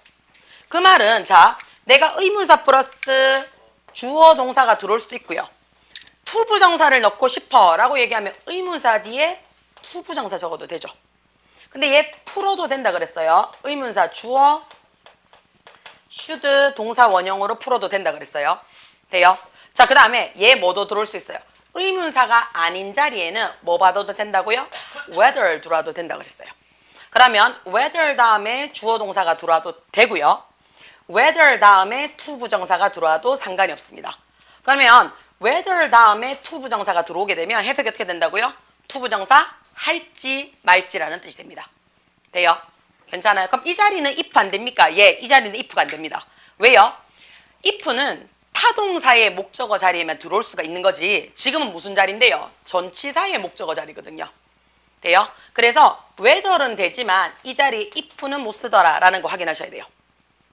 그 말은 자, 내가 의문사 플러스 주어 동사가 들어올 수도 있고요. 투부정사를 넣고 싶어 라고 얘기하면 의문사 뒤에 투부정사 적어도 되죠. 근데 얘 풀어도 된다 그랬어요. 의문사 주어 should 동사 원형으로 풀어도 된다 그랬어요. 돼요? 자, 그 다음에 얘 뭐도 들어올 수 있어요. 의문사가 아닌 자리에는 뭐 받아도 된다고요? whether 들어와도 된다 그랬어요. 그러면 whether 다음에 주어 동사가 들어와도 되고요. whether 다음에 투부정사가 들어와도 상관이 없습니다. 그러면 whether 다음에 투부정사가 들어오게 되면 해석이 어떻게 된다고요? 투부정사 할지 말지라는 뜻이 됩니다. 돼요? 괜찮아요? 그럼 이 자리는 if 안 됩니까? 예, 이 자리는 if가 안 됩니다. 왜요? if는 타동사의 목적어 자리에만 들어올 수가 있는 거지 지금은 무슨 자리인데요? 전치사의 목적어 자리거든요. 돼요? 그래서 whether는 되지만 이 자리에 if는 못 쓰더라 라는 거 확인하셔야 돼요.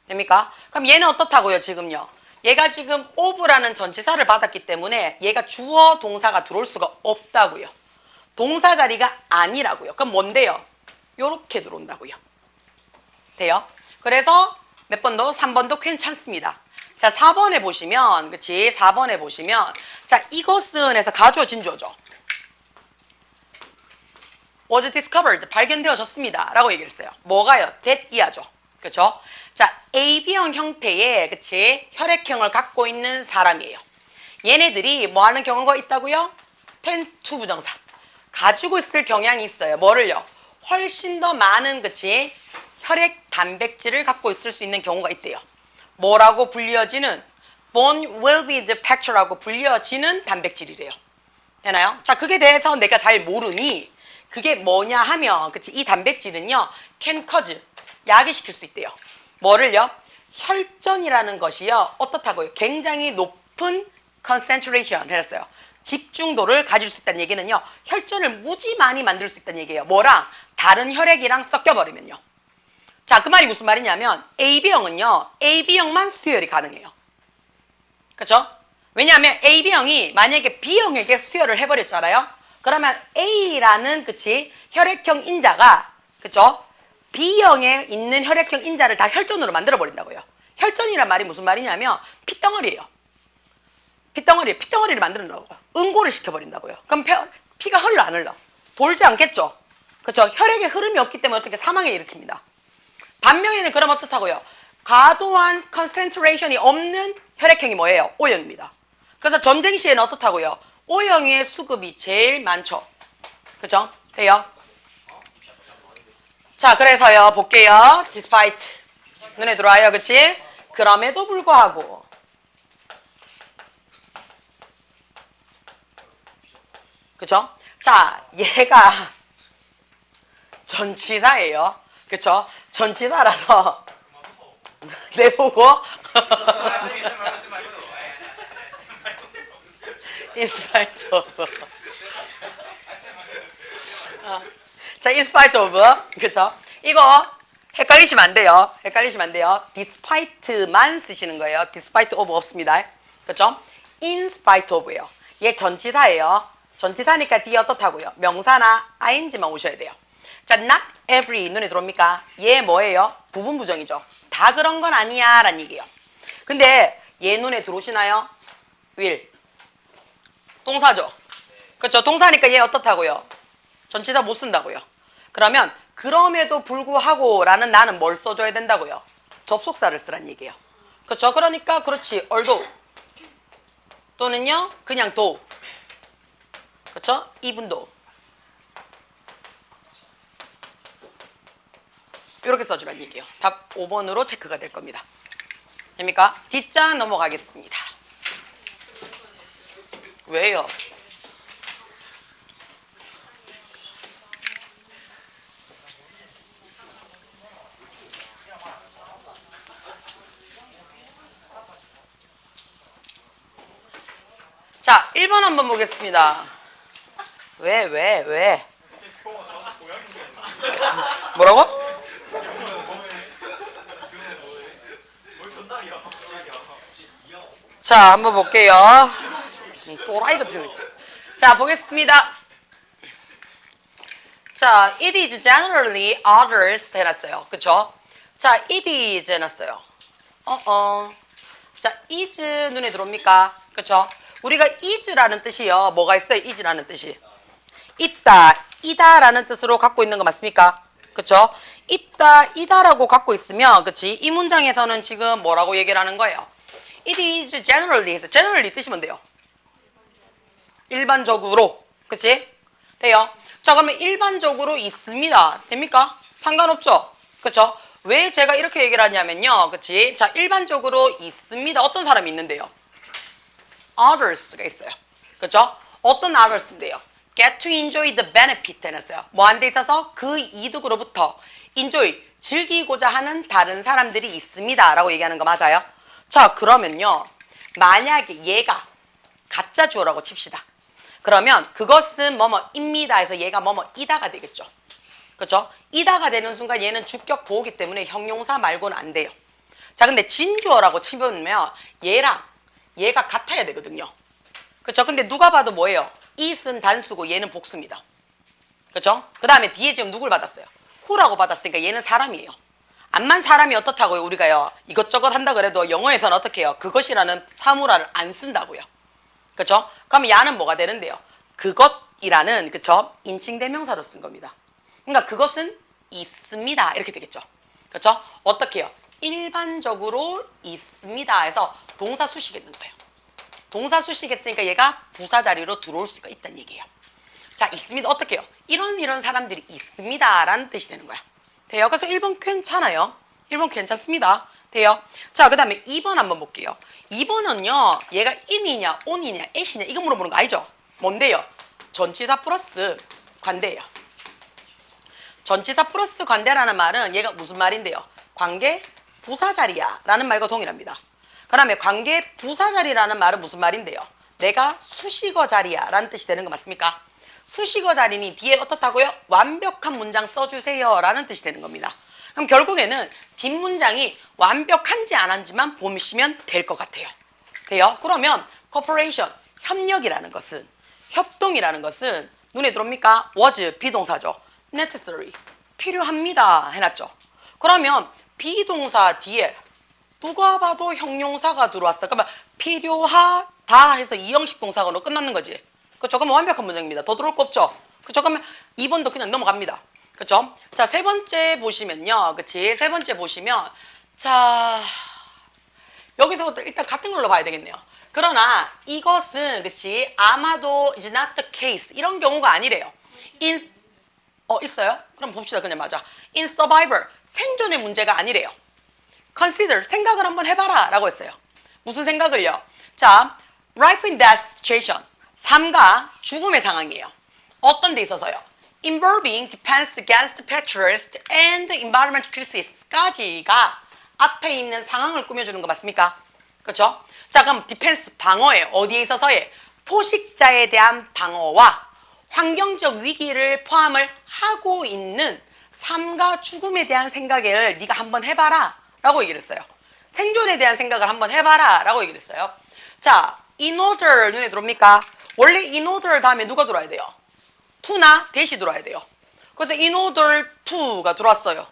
됩니까? 그럼 얘는 어떻다고요 지금요? 얘가 지금 of라는 전치사를 받았기 때문에 얘가 주어 동사가 들어올 수가 없다고요. 동사 자리가 아니라고요. 그럼 뭔데요? 요렇게 들어온다고요. 돼요? 그래서 몇 번도 3번도 괜찮습니다. 자, 4번에 보시면 그치? 4번에 보시면 자, 이것은 해서 가주어 진주어죠. was discovered 발견되어졌습니다 라고 얘기했어요. 뭐가요? that 이하죠. 그렇죠? 자, AB형 형태의 그치? 혈액형을 갖고 있는 사람이에요. 얘네들이 뭐 하는 경우가 있다고요? tend to 부정사 가지고 있을 경향이 있어요. 뭐를요? 훨씬 더 많은 그치? 혈액 단백질을 갖고 있을 수 있는 경우가 있대요. 뭐라고 불려지는 bone will be the picture라고 불려지는 단백질이래요. 되나요? 자, 그게 대해서 내가 잘 모르니 그게 뭐냐 하면 그치? 이 단백질은요 can cause 야기시킬 수 있대요. 뭐를요? 혈전이라는 것이요 어떻다고요? 굉장히 높은 concentration 해놨어요. 집중도를 가질 수 있다는 얘기는요 혈전을 무지 많이 만들 수 있다는 얘기예요. 뭐랑? 다른 혈액이랑 섞여버리면요. 자, 그 말이 무슨 말이냐면 AB형은요 AB형만 수혈이 가능해요. 그렇죠? 왜냐하면 AB형이 만약에 B형에게 수혈을 해버렸잖아요. 그러면 A라는 그치 혈액형 인자가 그쵸? B형에 있는 혈액형 인자를 다 혈전으로 만들어 버린다고요. 혈전이란 말이 무슨 말이냐면 피덩어리예요. 피덩어리를 만드는다고요. 응고를 시켜버린다고요. 그럼 피가 흘러 안 흘러? 돌지 않겠죠? 그렇죠? 혈액에 흐름이 없기 때문에 어떻게 사망에 일으킵니다. 반면에는 그럼 어떻다고요? 과도한 컨센트레이션이 없는 혈액형이 뭐예요? O형입니다. 그래서 전쟁 시에는 어떻다고요? O형의 수급이 제일 많죠. 그죠? 돼요? 자, 그래서요 볼게요. despite 눈에 들어와요. 그치? 그럼에도 불구하고 그죠? 자, 얘가 전치사예요. 그쵸? 전치사라서 내보고 in spite of 자, in spite of 그쵸? 이거 헷갈리시면 안 돼요. 헷갈리시면 안 돼요. despite만 쓰시는 거예요. despite of 없습니다. 그쵸? in spite of예요. 얘 전치사예요. 전치사니까 뒤에 어떻다고요? 명사나 ing만 오셔야 돼요. 자, not every 눈에 들어옵니까? 얘 뭐예요? 부분 부정이죠. 다 그런 건 아니야 라는 얘기예요. 근데 얘 눈에 들어오시나요? will 동사죠. 그렇죠? 동사니까 얘 어떻다고요? 전치사 못 쓴다고요. 그러면 그럼에도 불구하고 라는 나는 뭘 써줘야 된다고요? 접속사를 쓰란 얘기예요. 그렇죠? 그러니까 그렇지. although 또는요 그냥 though 그렇죠? even though 이렇게 써주란 얘기예요. 답 5번으로 체크가 될 겁니다. 됩니까? D자 넘어가겠습니다. 왜요? 자, 1번 한번 보겠습니다. 왜? 뭐라고? 자, 한번 볼게요. 또라이 같은. 자, 보겠습니다. 자, it is generally others 해놨어요. 그쵸? 자, it is 해놨어요. 자, is 눈에 들어옵니까? 그쵸? 우리가 is라는 뜻이요. 뭐가 있어요? is라는 뜻이. 있다, 이다라는 뜻으로 갖고 있는 거 맞습니까? 그쵸? 있다, 이다라고 갖고 있으면, 그치? 이 문장에서는 지금 뭐라고 얘기를 하는 거예요? It is generally 해서 generally 뜻이면 돼요. 일반적으로. 그치? 돼요? 자, 그러면 일반적으로 있습니다. 됩니까? 상관없죠? 그쵸? 왜 제가 이렇게 얘기를 하냐면요. 그치? 자, 일반적으로 있습니다. 어떤 사람이 있는데요? Others가 있어요. 그쵸? 어떤 others인데요? Get to enjoy the benefit 해놨어요. 뭐 한 데 있어서 그 이득으로부터 enjoy, 즐기고자 하는 다른 사람들이 있습니다. 라고 얘기하는 거 맞아요? 자, 그러면요. 만약에 얘가 가짜 주어라고 칩시다. 그러면 그것은 뭐뭐입니다 해서 얘가 뭐뭐이다가 되겠죠. 그렇죠? 이다가 되는 순간 얘는 주격 보호기 때문에 형용사 말고는 안 돼요. 자, 근데 진주어라고 치면 얘랑 얘가 같아야 되거든요. 그렇죠? 근데 누가 봐도 뭐예요? it은 단수고 얘는 복수입니다. 그렇죠? 그 다음에 뒤에 지금 누굴 받았어요? who라고 받았으니까 얘는 사람이에요. 암만 사람이 어떻다고요? 우리가요 이것저것 한다 그래도 영어에서는 어떻게 해요? 그것이라는 사물화를 안 쓴다고요. 그렇죠? 그럼 야는 뭐가 되는데요? 그것이라는 그렇죠? 인칭 대명사로 쓴 겁니다. 그러니까 그것은 있습니다. 이렇게 되겠죠. 그렇죠? 어떻게 해요? 일반적으로 있습니다 해서 동사 수식했는 거예요. 동사 수식했으니까 얘가 부사 자리로 들어올 수가 있다는 얘기예요. 자, 있습니다. 어떻게 해요? 이런 사람들이 있습니다 라는 뜻이 되는 거야. 돼요? 그래서 1번 괜찮아요. 1번 괜찮습니다. 돼요? 자, 그 다음에 2번 한번 볼게요. 2번은요, 얘가 in이냐, on이냐, at이냐, 이거 물어보는 거 아니죠? 뭔데요? 전치사 플러스 관대예요. 전치사 플러스 관대라는 말은 얘가 무슨 말인데요? 관계 부사자리야 라는 말과 동일합니다. 그 다음에 관계 부사자리라는 말은 무슨 말인데요? 내가 수식어 자리야 라는 뜻이 되는 거 맞습니까? 수식어 자리니 뒤에 어떻다고요? 완벽한 문장 써주세요 라는 뜻이 되는 겁니다. 그럼 결국에는 뒷문장이 완벽한지 안 한지만 보시면 될 것 같아요. 돼요? 그러면 cooperation, 협력이라는 것은, 협동이라는 것은 눈에 들어옵니까? was, 비동사죠. necessary, 필요합니다 해놨죠. 그러면 비동사 뒤에 누가 봐도 형용사가 들어왔어. 그러면 필요하다 해서 이형식 동사로 끝났는 거지. 그렇죠? 그러면 완벽한 문장입니다. 더 들어올 거 없죠? 그렇죠? 그러면 2번도 그냥 넘어갑니다. 그렇죠? 자, 세 번째 보시면요. 그치? 세 번째 보시면 자, 여기서부터 일단 같은 걸로 봐야 되겠네요. 그러나 이것은 그치? 아마도 이제 not the case 이런 경우가 아니래요. 있어요? 그럼 봅시다. 그냥 맞아. In survival, 생존의 문제가 아니래요. Consider, 생각을 한번 해봐라 라고 했어요. 무슨 생각을요? 자, life in death situation, 삶과 죽음의 상황이에요. 어떤 데 있어서요? Involving defense against petrist and environment crisis까지가 앞에 있는 상황을 꾸며주는 거 맞습니까? 그렇죠? 자, 그럼 디펜스 방어예요. 어디에 있어서의? 포식자에 대한 방어와 환경적 위기를 포함을 하고 있는 삶과 죽음에 대한 생각을 네가 한번 해봐라 라고 얘기를 했어요. 생존에 대한 생각을 한번 해봐라 라고 얘기를 했어요. 자, in order 눈에 들어옵니까? 원래 in order 다음에 누가 들어와야 돼요? to나 대시 들어와야 돼요. 그래서 in order to가 들어왔어요.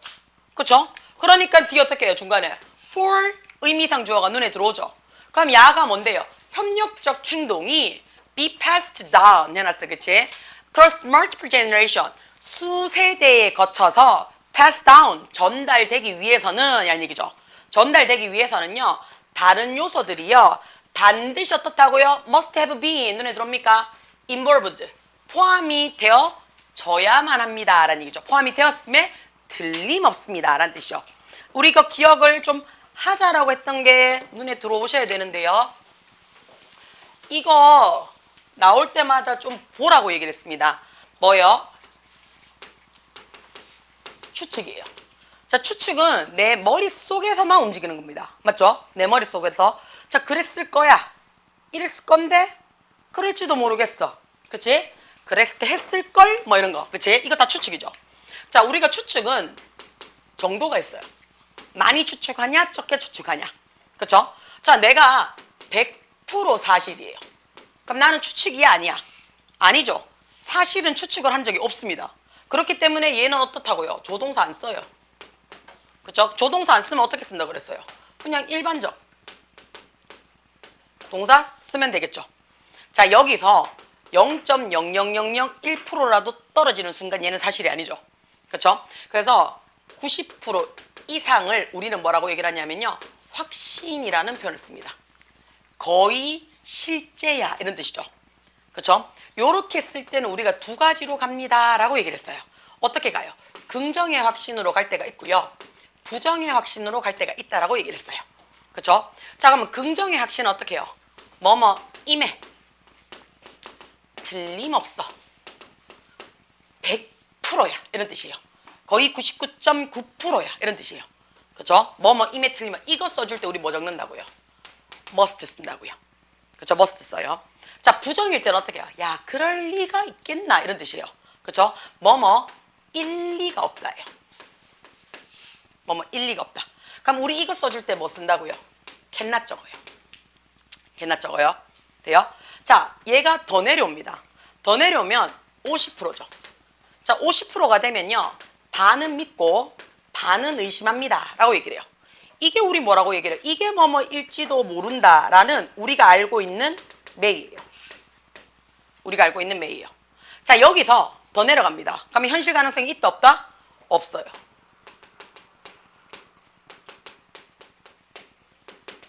그렇죠? 그러니까 D 어떻게 해요? 중간에 for 의미상 주어가 눈에 들어오죠. 그럼 야가 뭔데요? 협력적 행동이 be passed down 해놨어. 그치? cross multiple generation 수세대에 거쳐서 pass down 전달되기 위해서는 이런 얘기죠. 전달되기 위해서는요. 다른 요소들이요. 반드시 어떻다고요? must have been 눈에 들어옵니까? involved 포함이 되어져야만 합니다 라는 얘기죠. 포함이 되었음에 틀림없습니다 라는 뜻이죠. 우리 이거 기억을 좀 하자라고 했던 게 눈에 들어오셔야 되는데요. 이거 나올 때마다 좀 보라고 얘기를 했습니다. 뭐요? 추측이에요. 자, 추측은 내 머릿속에서만 움직이는 겁니다. 맞죠? 내 머릿속에서. 자, 그랬을 거야. 이랬을 건데 그럴지도 모르겠어. 그치? 그랬을 했을걸? 뭐 이런 거. 그치? 이거 다 추측이죠. 자, 우리가 추측은 정도가 있어요. 많이 추측하냐? 적게 추측하냐? 그쵸? 자, 내가 100% 사실이에요. 그럼 나는 추측이 아니야. 아니죠. 사실은 추측을 한 적이 없습니다. 그렇기 때문에 얘는 어떻다고요? 조동사 안 써요. 그쵸? 조동사 안 쓰면 어떻게 쓴다 그랬어요? 그냥 일반적 동사 쓰면 되겠죠. 자, 여기서 0.00001%라도 떨어지는 순간 얘는 사실이 아니죠. 그렇죠? 그래서 90% 이상을 우리는 뭐라고 얘기를 하냐면요. 확신이라는 표현을 씁니다. 거의 실제야 이런 뜻이죠. 그렇죠? 요렇게 쓸 때는 우리가 두 가지로 갑니다 라고 얘기를 했어요. 어떻게 가요? 긍정의 확신으로 갈 때가 있고요. 부정의 확신으로 갈 때가 있다라고 얘기를 했어요. 그렇죠? 자, 그러면 긍정의 확신은 어떻게 해요? 뭐뭐 임해 틀림없어 100%야 이런 뜻이에요. 거의 99.9%야 이런 뜻이에요. 그렇죠? 뭐뭐 임에 틀리면 이거 써줄 때 우리 뭐 적는다고요? must 쓴다고요. 그렇죠? must 써요. 자, 부정일 때는 어떻게 해요? 야, 그럴 리가 있겠나 이런 뜻이에요. 그렇죠? 뭐뭐 일리가 없다예요. 뭐뭐 일리가 없다. 그럼 우리 이거 써줄 때 뭐 쓴다고요? cannot 적어요. cannot 적어요. 돼요? 자, 얘가 더 내려옵니다. 더 내려오면 50%죠. 자, 50%가 되면요. 반은 믿고 반은 의심합니다 라고 얘기를 해요. 이게 우리 뭐라고 얘기를 해요? 이게 뭐뭐일지도 모른다라는 우리가 알고 있는 매이에요. 우리가 알고 있는 매이에요. 자, 여기서 더 내려갑니다. 그러면 현실 가능성이 있다 없다? 없어요.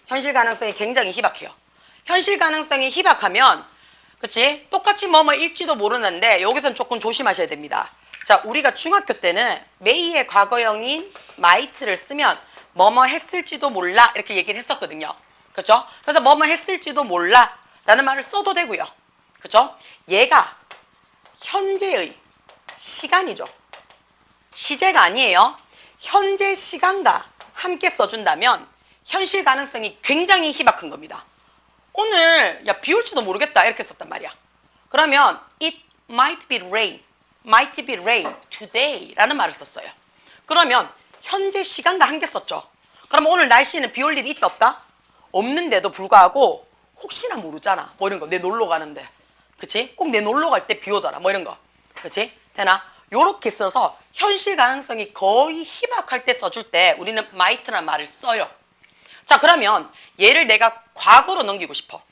현실 가능성이 굉장히 희박해요. 현실 가능성이 희박하면 그치? 똑같이 뭐뭐일지도 모르는데 여기서는 조금 조심하셔야 됩니다. 자, 우리가 중학교 때는 may의 과거형인 might를 쓰면 뭐뭐 했을지도 몰라 이렇게 얘기를 했었거든요. 그렇죠? 그래서 뭐뭐 했을지도 몰라 라는 말을 써도 되고요. 그렇죠? 얘가 현재의 시간이죠. 시제가 아니에요. 현재 시간과 함께 써준다면 현실 가능성이 굉장히 희박한 겁니다. 오늘 야, 비 올지도 모르겠다 이렇게 썼단 말이야. 그러면 it might be rain today 라는 말을 썼어요. 그러면 현재 시간과 함께 썼죠. 그럼 오늘 날씨는 비 올 일이 있다 없다? 없는데도 불구하고 혹시나 모르잖아. 뭐 이런 거. 내 놀러 가는데. 그치? 꼭 내 놀러 갈 때 비 오더라. 뭐 이런 거. 그치? 되나? 요렇게 써서 현실 가능성이 거의 희박할 때 써줄 때 우리는 might라는 말을 써요. 자, 그러면 얘를 내가 과거로 넘기고 싶어.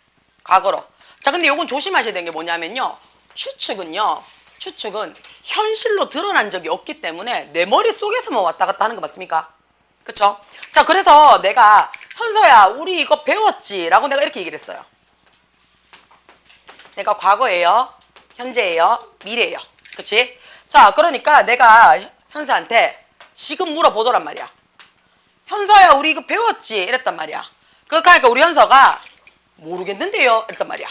과거로. 자, 근데 요건 조심하셔야 되는 게 뭐냐면요. 추측은 현실로 드러난 적이 없기 때문에 내 머릿속에서만 왔다 갔다 하는 거 맞습니까? 그쵸? 자, 그래서 내가 현서야 우리 이거 배웠지? 라고 내가 이렇게 얘기를 했어요. 내가 과거예요, 현재예요, 미래예요. 그치? 자, 그러니까 내가 현서한테 지금 물어보더란 말이야. 현서야 우리 이거 배웠지? 이랬단 말이야. 그러니까 우리 현서가 모르겠는데요? 이랬단 말이야.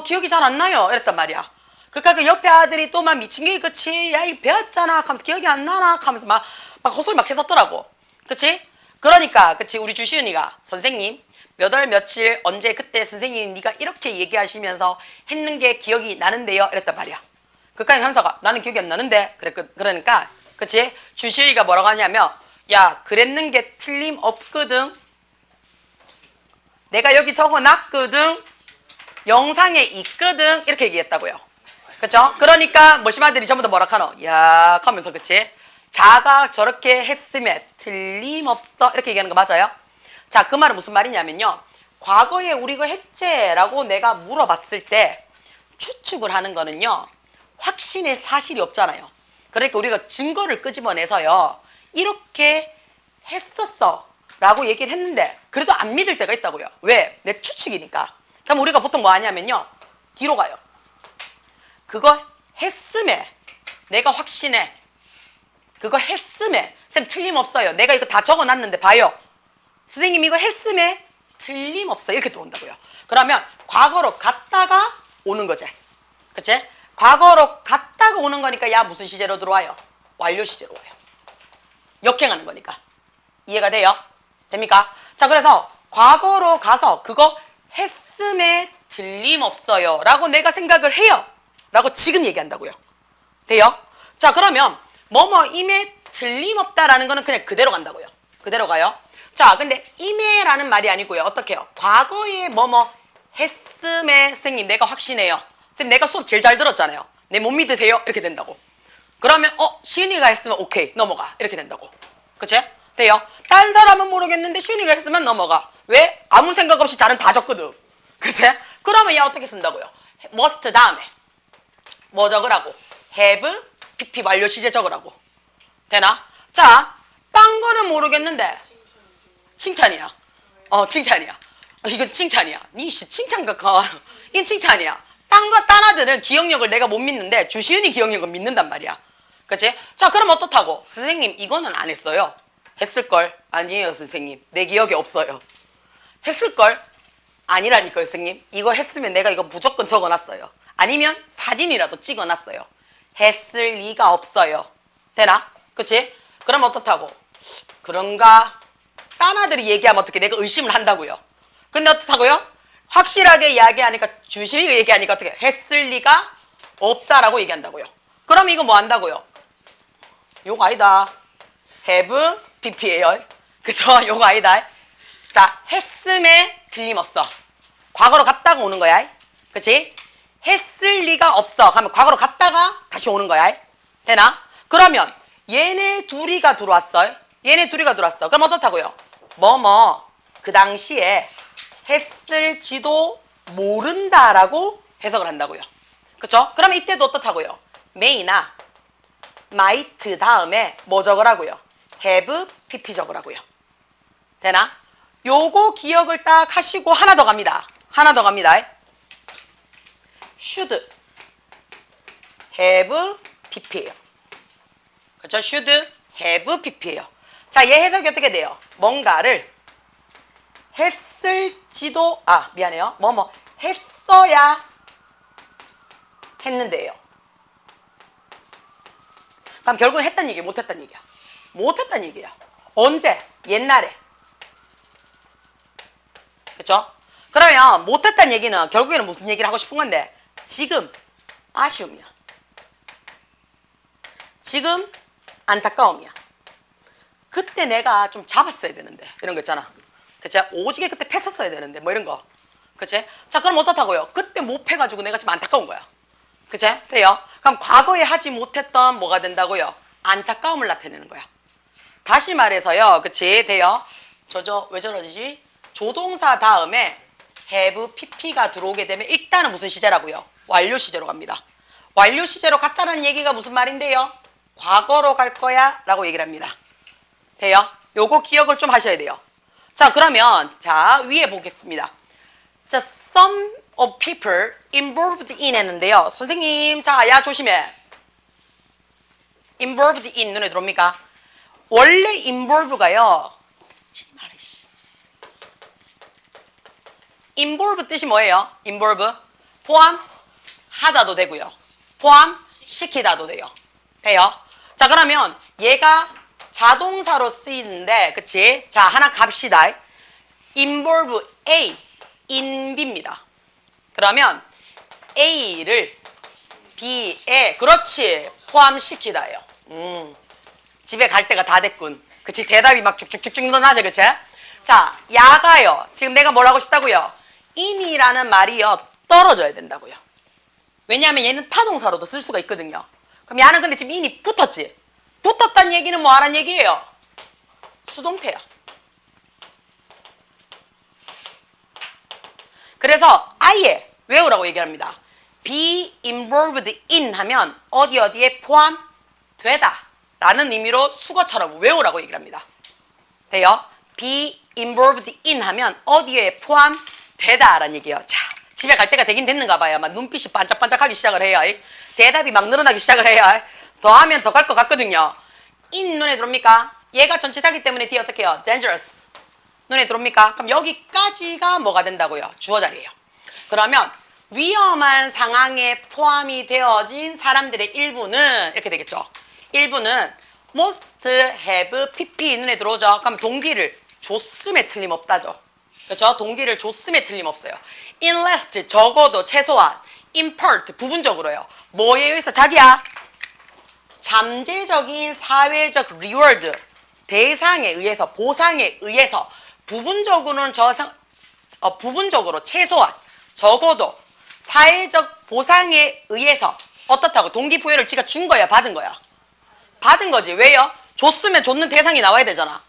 기억이 잘 안 나요? 이랬단 말이야. 그러니까 그 옆에 아들이 또 막 미친 게 그치? 야, 이 배웠잖아. 하면서 기억이 안 나나? 하면서 막 헛소리 막 했었더라고. 그치? 그러니까, 그치? 우리 주시은이가 선생님, 몇 월 며칠 언제 그때 선생님 네가 이렇게 얘기하시면서 했는 게 기억이 나는데요. 이랬단 말이야. 그까지 현서가 나는 기억이 안 나는데. 그러니까, 그치? 주시은이가 뭐라고 하냐면, 야, 그랬는 게 틀림없거든. 내가 여기 적어놨거든. 영상에 있거든. 이렇게 얘기했다고요. 그쵸? 그러니까 모심아들이 전부 다 뭐라 카노? 야 하면서 그치? 자가 저렇게 했으면 틀림없어. 이렇게 얘기하는 거 맞아요? 자, 그 말은 무슨 말이냐면요. 과거에 우리 이거 했지라고 내가 물어봤을 때 추측을 하는 거는요. 확신의 사실이 없잖아요. 그러니까 우리가 증거를 끄집어내서요. 이렇게 했었어 라고 얘기를 했는데 그래도 안 믿을 때가 있다고요. 왜? 내 추측이니까. 그럼 우리가 보통 뭐 하냐면요. 뒤로 가요. 그거 했음에 내가 확신해. 그거 했음에 쌤 틀림없어요. 내가 이거 다 적어놨는데 봐요. 선생님 이거 했음에 틀림없어요. 이렇게 들어온다고요. 그러면 과거로 갔다가 오는 거지. 그치? 과거로 갔다가 오는 거니까 야 무슨 시제로 들어와요? 완료 시제로 와요. 역행하는 거니까. 이해가 돼요? 됩니까? 자, 그래서 과거로 가서 그거 했음에 틀림없어요 라고 내가 생각을 해요 라고 지금 얘기한다고요. 돼요? 자, 그러면 뭐뭐임에 틀림없다라는 거는 그냥 그대로 간다고요. 그대로 가요. 자, 근데 임에라는 말이 아니고요. 어떻게 해요? 과거에 뭐뭐 했음에 선생님 내가 확신해요. 선생님 내가 수업 제일 잘 들었잖아요. 내 못 믿으세요? 이렇게 된다고. 그러면 시은이가 했으면 오케이 넘어가 이렇게 된다고. 그치? 돼요? 딴 사람은 모르겠는데 시은이가 했으면 넘어가. 왜? 아무 생각 없이 자는 다 적거든. 그치? 그러면 야 어떻게 쓴다고요? must 다음에 뭐 적으라고? have, pp 완료 시제 적으라고. 되나? 자, 딴 거는 모르겠는데 칭찬이야. 칭찬이야. 이건 칭찬이야. 니씨 칭찬가 이건 칭찬이야. 딴 아들은 기억력을 내가 못 믿는데 주시은이 기억력은 믿는단 말이야. 그치? 자, 그럼 어떻다고? 선생님 이거는 안 했어요. 했을걸? 아니에요 선생님. 내 기억에 없어요. 했을걸? 아니라니까요 선생님. 이거 했으면 내가 이거 무조건 적어놨어요. 아니면 사진이라도 찍어놨어요. 했을 리가 없어요. 되나? 그치? 그럼 어떻다고? 그런가? 딴 아들이 얘기하면 어떻게 내가 의심을 한다고요. 근데 어떻다고요? 확실하게 이야기하니까 주시이가 얘기하니까 어떻게 했을 리가 없다라고 얘기한다고요. 그럼 이거 뭐 한다고요? 요거 아니다. have, pp예요. 그쵸? 요거 아니다. 자, 했음에 틀림없어. 과거로 갔다가 오는 거야. 그치? 했을 리가 없어. 하면 과거로 갔다가 다시 오는 거야. 되나? 그러면 얘네 둘이가 들어왔어요. 얘네 둘이가 들어왔어. 그럼 어떻다고요? 그 당시에 했을지도 모른다라고 해석을 한다고요. 그쵸? 그러면 이때도 어떻다고요? may나 might 다음에 뭐 적으라고요? have, pp 적으라고요. 되나? 요거 기억을 딱 하시고 하나 더 갑니다. 하나 더 갑니다. should, have, pp예요. 그렇죠? should, have, pp예요. 자, 얘 해석이 어떻게 돼요? 뭔가를 했을지도 미안해요. 했어야 했는데요. 그럼 결국은 했단 얘기야, 못했단 얘기야? 못했단 얘기야. 언제? 옛날에. 그쵸? 그러면 못했단 얘기는 결국에는 무슨 얘기를 하고 싶은 건데 지금 아쉬움이야. 지금 안타까움이야. 그때 내가 좀 잡았어야 되는데 이런 거 있잖아. 그치? 오지게 그때 패었어야 되는데 뭐 이런 거. 그치? 자, 그럼 어떻다고요? 그때 못 패가지고 내가 지금 안타까운 거야. 그치? 돼요? 그럼 과거에 하지 못했던 뭐가 된다고요? 안타까움을 나타내는 거야. 다시 말해서요. 그치? 돼요? 왜 저러지? 조동사 다음에 have, pp가 들어오게 되면 일단은 무슨 시제라고요? 완료 시제로 갑니다. 완료 시제로 갔다는 얘기가 무슨 말인데요? 과거로 갈 거야 라고 얘기를 합니다. 돼요? 요거 기억을 좀 하셔야 돼요. 자, 그러면 자 위에 보겠습니다. 자, some of people involved in 했는데요. 선생님, 자, 야 조심해. involved in 눈에 들어옵니까? 원래 involve가요. involve 뜻이 뭐예요? involve 포함하다도 되고요. 포함시키다도 돼요. 돼요? 자, 그러면 얘가 자동사로 쓰이는데, 그치? 자, 하나 갑시다. involve A, in B입니다. 그러면 A를 B에, 그렇지, 포함시키다예요. 집에 갈 때가 다 됐군. 그치? 대답이 막 쭉쭉쭉쭉 늘어나죠, 그치? 자, 야가요. 지금 내가 뭘 하고 싶다고요? in이라는 말이요, 떨어져야 된다고요. 왜냐하면 얘는 타동사로도 쓸 수가 있거든요. 그럼 야는 근데 지금 in이 붙었지? 붙었다는 얘기는 뭐 하란 얘기예요? 수동태야. 그래서 아예 외우라고 얘기합니다. be involved in 하면 어디에 포함되다 라는 의미로 수거처럼 외우라고 얘기를 합니다. 돼요? be involved in 하면 어디에 포함되다 라는 얘기예요. 자, 집에 갈 때가 되긴 됐는가 봐요. 막 눈빛이 반짝반짝하기 시작을 해요. 대답이 막 늘어나기 시작을 해요. 더하면 더 갈 것 같거든요. in 눈에 들어옵니까? 얘가 전치사기 때문에 뒤에 어떻게 해요? dangerous. 눈에 들어옵니까? 그럼 여기까지가 뭐가 된다고요? 주어 자리예요. 그러면 위험한 상황에 포함이 되어진 사람들의 일부는 이렇게 되겠죠. 일부는 must have pp 눈에 들어오죠. 그럼 동기를 줬음에 틀림없다죠. 그렇죠? 동기를 줬음에 틀림없어요. unless 적어도 최소한 in part 부분적으로요. 뭐에 의해서 자기야? 잠재적인 사회적 reward 대상에 의해서 보상에 의해서 부분적으로는 부분적으로 최소한 적어도 사회적 보상에 의해서 어떻다고 동기부여를 지가 준 거야, 받은 거야? 받은 거지. 왜요? 줬으면 줬는 대상이 나와야 되잖아.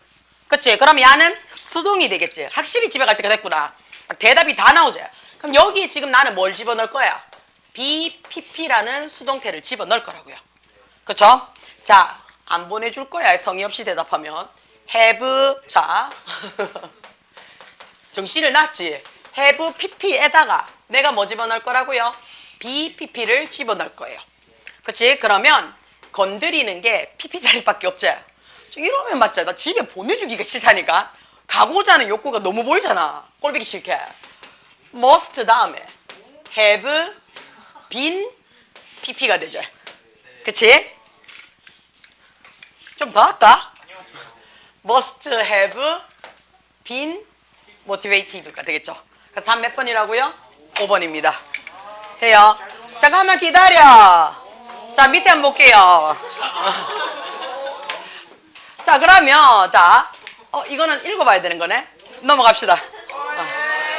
그치? 그럼 야는 수동이 되겠지. 확실히 집에 갈 때가 됐구나. 대답이 다 나오죠. 그럼 여기 지금 나는 뭘 집어넣을 거야? BPP라는 수동태를 집어넣을 거라고요. 그쵸? 자, 안 보내줄 거야. 성의 없이 대답하면. have, 자. 정신을 놨지? have pp에다가 내가 뭐 집어넣을 거라고요? bpp를 집어넣을 거예요. 그치? 그러면 건드리는 게 pp 자리밖에 없지? 이러면 맞지? 나 집에 보내주기가 싫다니까? 가고자 하는 욕구가 너무 보이잖아. 꼴보기 싫게. must 다음에 have been pp가 되죠. 그치? 좀 더 할까? must have been motivated가 되겠죠. 그래서 답 몇 번이라고요? 5번입니다. 해요. 잠깐만 기다려. 자, 밑에 한번 볼게요. 자, 그러면 자, 이거는 읽어봐야 되는 거네. 넘어갑시다.